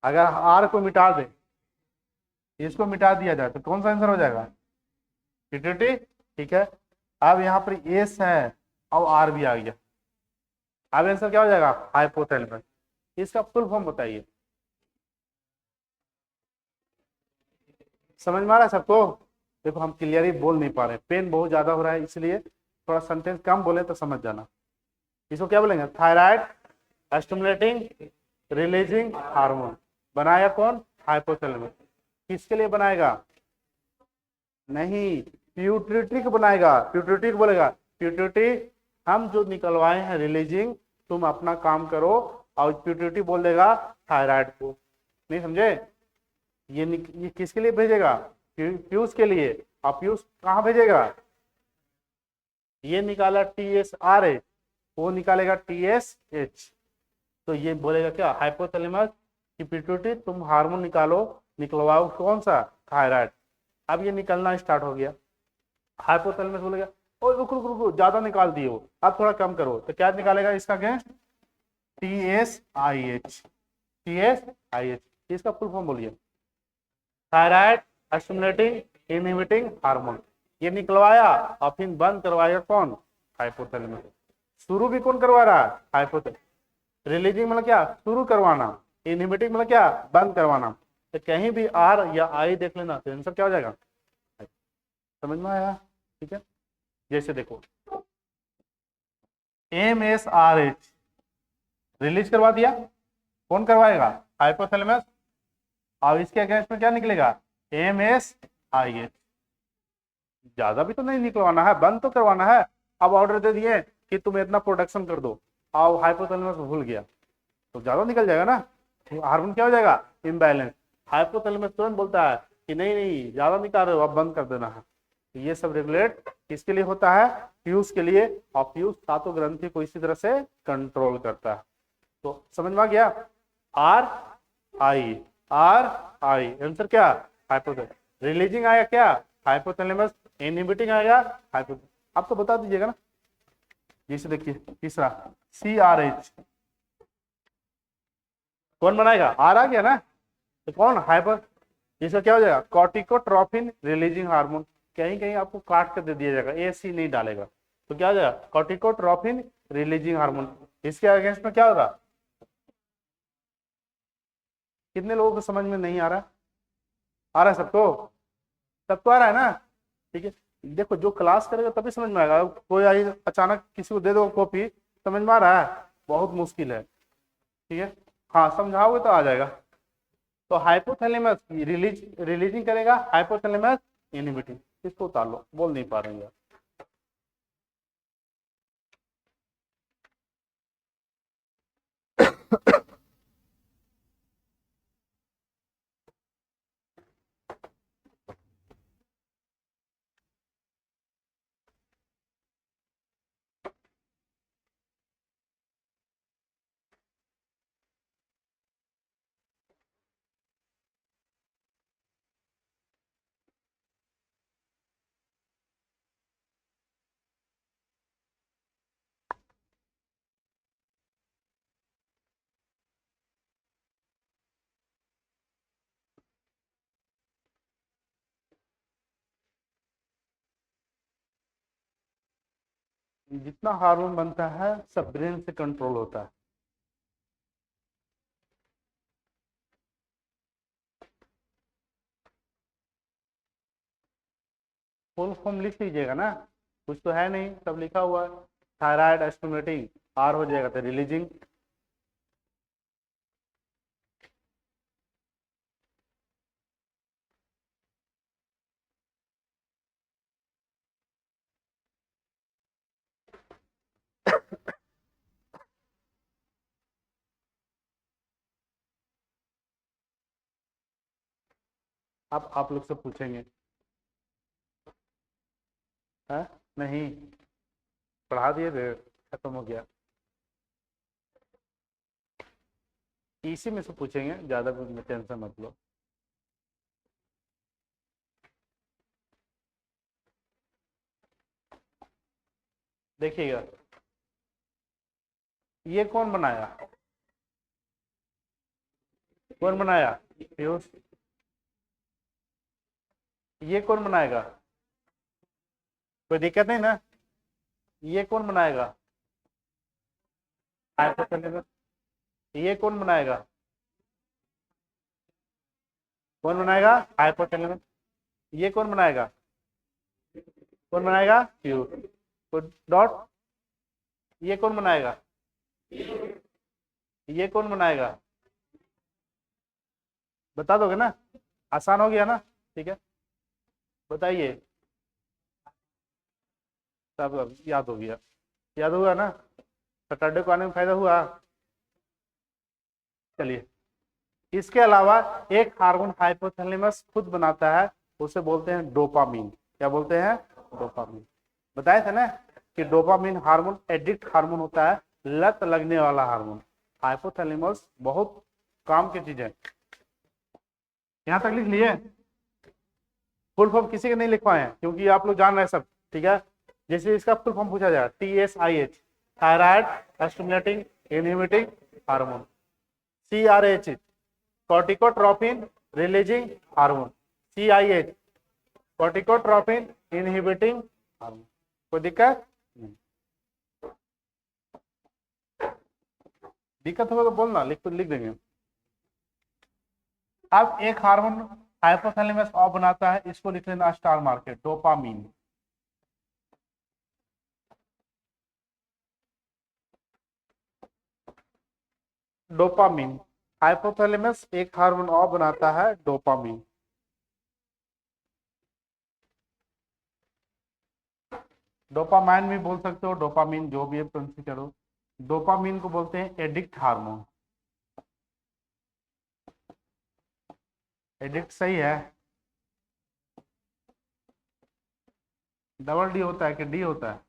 अगर R को मिटा दे, इसको मिटा दिया जाए तो कौन सा आंसर हो जाएगा, पिट्यूटरी, ठीक है। अब यहाँ पर S है और R भी आ गया, अब आंसर क्या हो जाएगा, हाइपोथैलेमस। इसका फुल फॉर्म बताइए, समझ में आ रहा है सबको। देखो हम क्लियरली बोल नहीं पा रहे, पेन बहुत ज्यादा हो रहा है, इसलिए थोड़ा सेंटेंस कम बोले तो समझ जाना। इसको क्या बोलेंगे, थायराइड स्टिमुलेटिंग रिलीजिंग हार्मोन। बनाया कौन, हाइपोथैलेमस। किसके लिए बनाएगा, नहीं, प्यूटरी को बनाएगा, प्यूटरी को बोलेगा, प्यूटरी हम जो निकलवाए हैं रिलीजिंग, तुम अपना काम करो, और प्यूटरी बोल देगा थायराइड को। नहीं समझे, ये किसके लिए भेजेगा, पीयूष के लिए, और पीयूष कहाँ भेजेगा, ये निकाला TSRH, वो निकालेगा TSH। तो ये बोलेगा क्या, हाइपोथैलेमस की पिट्यूटरी तुम हार्मोन निकालो, निकलवाओ कौन सा, थायराइड। अब ये निकलना स्टार्ट हो गया, हाइपोथैलेमस बोलेगा ओ रुक रुक रुक, ज्यादा निकाल दिए हो, अब थोड़ा कम करो। तो क्या निकालेगा इसका अगेंस्ट, TSIH। TSIH, इसका फुल फॉर्म बोलिए, थायराइड स्टिमुलेटिंग इनहिबिटिंग हार्मोन। ये निकलवाया और फिर बंद करवाएगा कौन, हाइपोथैलेमस। शुरू भी कौन करवा रहा है, हाइपोथैलेमस। रिलीजिंग मतलब क्या, शुरू करवाना, इनहिबिटिंग मतलब क्या, बंद करवाना। तो कहीं भी R या I देख लेना तो आंसर क्या हो जाएगा, समझ में आया, ठीक है। जैसे देखो MSRH रिलीज करवा दिया, कौन करवाएगा, हाइपोथैलेमस। अब इसके अगेंस्ट में क्या निकलेगा, MSIH। ज्यादा भी तो नहीं निकलवाना है, बंद तो करवाना है। अब ऑर्डर दे दिए कि तुम इतना प्रोडक्शन कर दो, अब हाइपोथैलेमस भूल गया तो ज्यादा निकल जाएगा ना, हार्मोन क्या हो जाएगा, इम्बैलेंस। हाइपोथैलेमस तुरंत बोलता है कि नहीं नहीं ज्यादा निकाल रहे हो, अब बंद कर देना है। तो ये सब रेगुलेट किसके लिए होता है, फ्यूज के लिए। और फ्यूज सातों ग्रंथि को इसी तरह से कंट्रोल करता है। तो समझ में आ गया, आर आई आंसर क्या, हाइपोथैलेमस। रिलीजिंग आया क्या, हाइपोथैलेमस। इनहिबिटिंग आएगा हाइपोथैलेमस। आप तो बता दीजिएगा ना। जैसे देखिए तीसरा CRH कौन बनाएगा, आर आ गया ना, तो कौन हाइपर, इसका क्या हो जाएगा, कॉर्टिकोट्रोपिन रिलीजिंग हार्मोन। कहीं कहीं आपको काट कर दे दिया जाएगा, AC नहीं डालेगा, तो क्या हो जाएगा, कॉर्टिकोट्रोपिन रिलीजिंग हार्मोन। इसके अगेंस्ट में क्या होगा, कितने लोगों को समझ में नहीं आ रहा है सबको, सबको आ रहा है ना, ठीक है। देखो जो क्लास करेगा तभी समझ में आएगा, कोई आई अचानक किसी को दे दो कॉपी, समझ में आ रहा है, बहुत मुश्किल है, ठीक है। हाँ समझाओगे तो आ जाएगा। तो हाइपोथैलेमस रिलीजिंग करेगा, हाइपोथैलेमस इनहिबिटिंग। इसको उतार लो, बोल नहीं पा रहे हैं। जितना हार्मोन बनता है सब ब्रेन से कंट्रोल होता है। फुल फॉर्म लिख लीजिएगा ना, कुछ तो है नहीं, सब लिखा हुआ है। थायराइड स्टिमुलेटिंग, आर हो जाएगा तो रिलीजिंग। अब आप लोग से पूछेंगे, है नहीं, पढ़ा दिए थे, खत्म हो गया। इसी में से पूछेंगे, ज्यादा टेंशन मत लो। देखिएगा, ये कौन बनाया, कौन बनाया, पीयूष। ये कौन बनाएगा, कोई दिक्कत नहीं ना, ये कौन बनाएगा, हाइपोथैलेमस। ये कौन बनाएगा, कौन बनाएगा, हाइपोथैलेमस। ये कौन बनाएगा, कौन बनाएगा, पीयूष। डॉट, ये कौन बनाएगा, ये कौन बनाएगा, बता दोगे ना, आसान हो गया ना, ठीक है। बताइए, सब याद हो गया, याद हुआ ना, सैटरडे को आने में फायदा हुआ। चलिए, इसके अलावा एक हार्मोन हाइपोथैलेमस खुद बनाता है, उसे बोलते हैं डोपामीन। क्या बोलते हैं, डोपामीन। बताए थे ना कि डोपामीन हार्मोन एडिक्ट हार्मोन होता है, लत लगने वाला हार्मोन। हाइपोथैलेमस बहुत काम की चीज है। यहां तक लिख लिए, फुल फॉर्म किसी के नहीं लिख पाए हैं क्योंकि आप लोग जान रहे हैं सब, ठीक है। जैसे इसका फुल फॉर्म पूछा जाएगा, TSIH, thyroid stimulating inhibiting hormone. CRH, corticotropin releasing hormone. CIH, corticotropin inhibiting hormone. कोई दिक्कत नहीं, दिक्कत होगा तो बोलना, लिख देंगे। अब एक हार्मोन हाइपोथैलेमस और बनाता है, इसको लिख लेना star market, dopamine. Dopamine hypothalamus एक हार्मोन और बनाता है डोपामीन। डोपामाइन भी बोल सकते हो, डोपामीन जो भी है प्रोनाउंस करो। डोपामीन को बोलते हैं एडिक्ट हार्मोन। एडिक्ट सही है? डबल डी होता है कि डी होता है?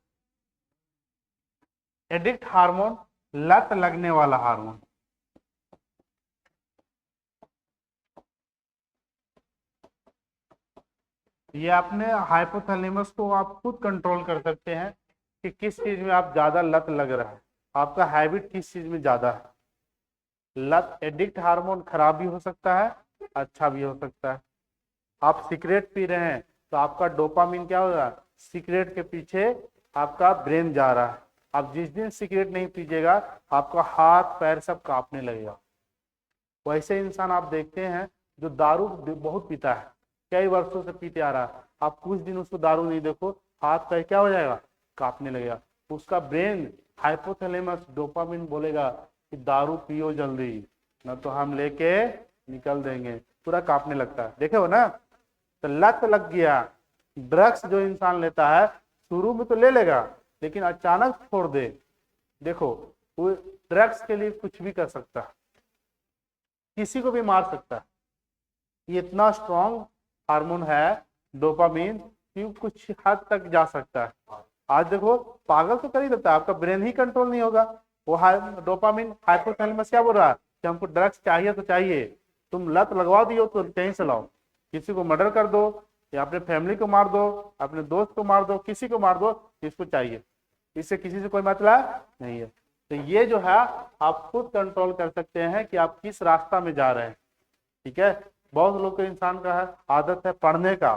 एडिक्ट हार्मोन, लत लगने वाला हार्मोन। ये अपने हाइपोथैलेमस को आप खुद कंट्रोल कर सकते हैं कि किस चीज में आप ज्यादा लत लग रहा है, आपका हैबिट किस चीज में ज्यादा है। लत एडिक्ट हार्मोन खराब भी हो सकता है, अच्छा भी हो सकता है। आप सिगरेट पी रहे हैं तो आपका डोपामिन क्या होगा, सिगरेट के पीछे आपका ब्रेन जा रहा है। आप जिस दिन सिगरेट नहीं पीजिएगा आपका हाथ पैर सब कांपने लगेगा। वैसे इंसान आप देखते हैं जो दारू बहुत पीता है, कई वर्षों से पीते आ रहा है, आप कुछ दिन उसको दारू नहीं देखो, हाथ पैर क्या हो जाएगा, कांपने लगेगा। उसका ब्रेन हाइपोथैलेमस डोपामिन बोलेगा कि दारू पियो जल्दी, न तो हम लेके निकल देंगे, पूरा कांपने लगता है। देखे हो ना, तो लत लग गया। ड्रग्स जो इंसान लेता है शुरू में तो ले लेगा, लेकिन अचानक छोड़ दे, देखो वो ड्रग्स के लिए कुछ भी कर सकता है, किसी को भी मार सकता है। ये इतना स्ट्रॉन्ग हार्मोन है डोपामीन कि कुछ हद तक जा सकता है। आज देखो पागल तो कर ही देता है, आपका ब्रेन ही कंट्रोल नहीं होगा। वो डोपामीन हाइपोथैलेमस क्या बोल रहा है कि हमको ड्रग्स चाहिए तो चाहिए, तुम लत लगवा दियो तो कहीं से लाओ, किसी को मर्डर कर दो या अपने फैमिली को मार दो, अपने दोस्त को मार दो, किसी को मार दो, इसको चाहिए, इससे किसी से कोई मतलब नहीं है। तो ये जो है आप खुद कंट्रोल कर सकते हैं कि आप किस रास्ता में जा रहे हैं। ठीक है, बहुत लोग के इंसान का है आदत है पढ़ने का,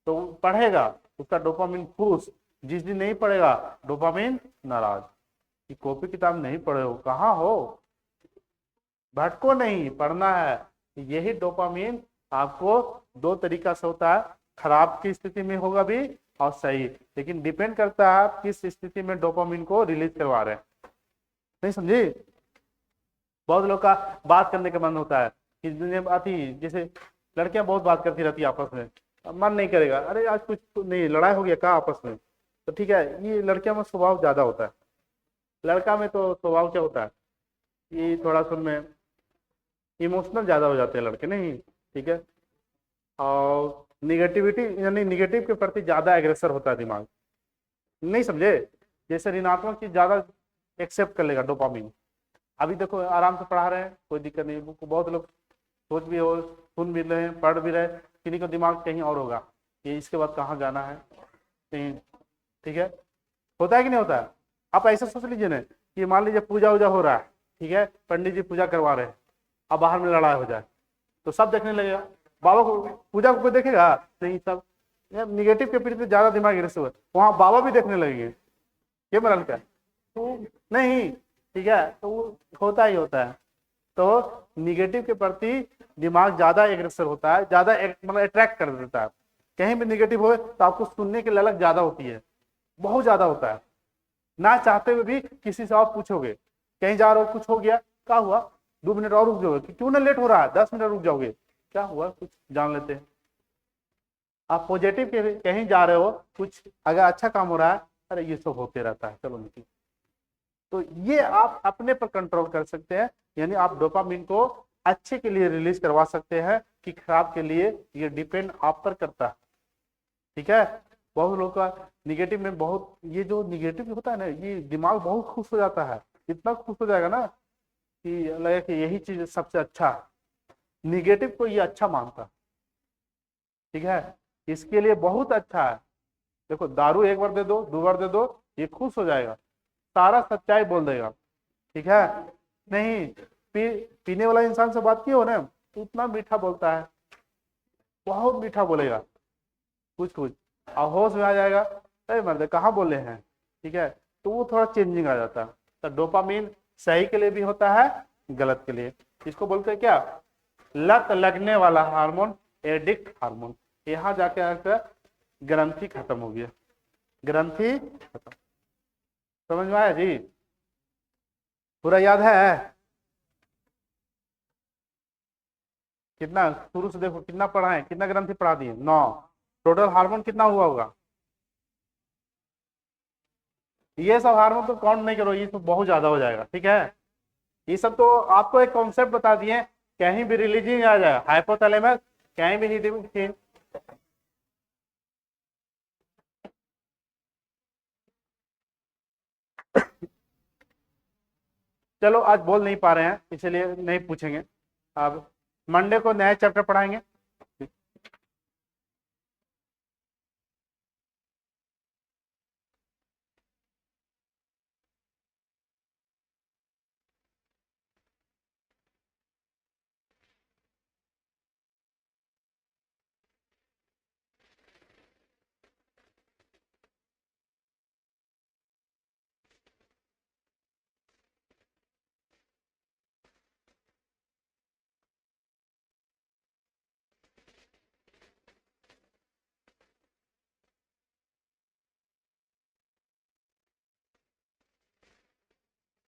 तो पढ़ेगा उसका डोपामिन खुश, जिस दिन नहीं पढ़ेगा डोपामिन नाराज, कि कॉपी किताब नहीं पढ़े हो, कहाँ हो, भटको नहीं, पढ़ना है। यही डोपामिन आपको दो तरीका से होता है, खराब की स्थिति में होगा भी और सही, लेकिन डिपेंड करता है आप किस स्थिति में डोपामिन को रिलीज करवा रहे हैं। नहीं समझी? बहुत लोग का बात करने का मन होता है कि दुनिया में आती, जैसे लड़कियां बहुत बात करती रहती है आपस में, मन नहीं करेगा, अरे आज कुछ नहीं लड़ाई हो गया कहा आपस में, तो ठीक है, ये लड़कियों में स्वभाव ज्यादा होता है। लड़का में तो स्वभाव क्या होता है, ये थोड़ा सा में इमोशनल ज्यादा हो जाते हैं लड़के, नहीं ठीक है, और निगेटिविटी यानी निगेटिव के प्रति ज्यादा एग्रेसर होता है दिमाग। नहीं समझे? जैसे ऋणात्मक चीज ज्यादा एक्सेप्ट कर लेगा डोपामिन। अभी देखो आराम से पढ़ा रहे हैं, कोई दिक्कत नहीं, बहुत लोग सोच भी हो, सुन भी रहे हैं, पढ़ भी रहे, किन्हीं का दिमाग कहीं और होगा कि इसके बाद कहाँ जाना है कहीं। ठीक है, होता है कि नहीं होता है? आप ऐसा सोच लीजिए ना कि मान लीजिए पूजा वूजा हो रहा है, ठीक है, पंडित जी पूजा करवा रहे हैं, अब बाहर में लड़ाई हो जाए तो सब देखने लगेगा, बाबा को पूजा को कोई देखेगा नहीं, सब निगेटिव के प्रति ज्यादा दिमाग एग्रेसिव है, वहां बाबा भी देखने लगेंगे ये मरल का तो नहीं, ठीक है, तो वो होता ही होता है। तो निगेटिव के प्रति दिमाग ज्यादा एग्रेसर होता है, ज्यादा मतलब अट्रैक्ट कर देता है। कहीं भी निगेटिव हो तो आपको सुनने की ललक ज्यादा होती है, बहुत ज्यादा होता है, ना चाहते हुए भी किसी से आप पूछोगे, कहीं जा रहे हो कुछ हो गया, क्या हुआ, 2 मिनट और रुक जाओगे, क्यों ना लेट हो रहा है, 10 मिनट रुक जाओगे, क्या हुआ, कुछ जान लेते हैं। आप पॉजिटिव के कहीं जा रहे हो, कुछ अगर अच्छा काम हो रहा है, अरे ये सब होते रहता है, चलो निकलो। तो ये आप अपने पर कंट्रोल कर सकते हैं, यानी आप डोपामिन को अच्छे के लिए रिलीज करवा सकते हैं कि खराब के लिए, ये डिपेंड आप पर करता है। ठीक है, बहुत लोग का निगेटिव में बहुत, ये जो निगेटिव होता है ना, ये दिमाग बहुत खुश हो जाता है, इतना खुश हो जाएगा ना कि लगे कि यही चीज सबसे अच्छा है, निगेटिव को ये अच्छा मानता है। ठीक है, इसके लिए बहुत अच्छा है। देखो दारू एक बार दे दो, 2 बार दे दो, ये खुश हो जाएगा, सारा सच्चाई बोल देगा। ठीक है, नहीं पीने वाला इंसान से बात की हो ना तो उतना मीठा बोलता है, बहुत मीठा बोलेगा, कुछ कुछ, और होश में आ जाएगा, अरे मर्द कहाँ बोले हैं। ठीक है, तो वो थोड़ा चेंजिंग आ जाता है। तो डोपामीन सही के लिए भी होता है, गलत के लिए। इसको बोलते हैं क्या, लत लगने वाला हार्मोन, एडिक्ट हार्मोन। यहाँ जाके आकर ग्रंथि खत्म हो गया, ग्रंथि खत्म। समझ में आया जी? पूरा याद है? कितना शुरू से देखो कितना पढ़ा है, कितना ग्रंथि पढ़ा दिए, 9। टोटल हार्मोन कितना हुआ होगा? ये सब हार्मोन तो काउंट नहीं करो, ये तो बहुत ज्यादा हो जाएगा, ठीक है। ये सब तो आपको एक कॉन्सेप्ट बता दिए, कहीं भी रिलीजिंग आ जाए हाइपोथैलेमस, कहीं भी नहीं। चलो आज बोल नहीं पा रहे हैं इसलिए नहीं पूछेंगे। अब मंडे को नया चैप्टर पढ़ाएंगे।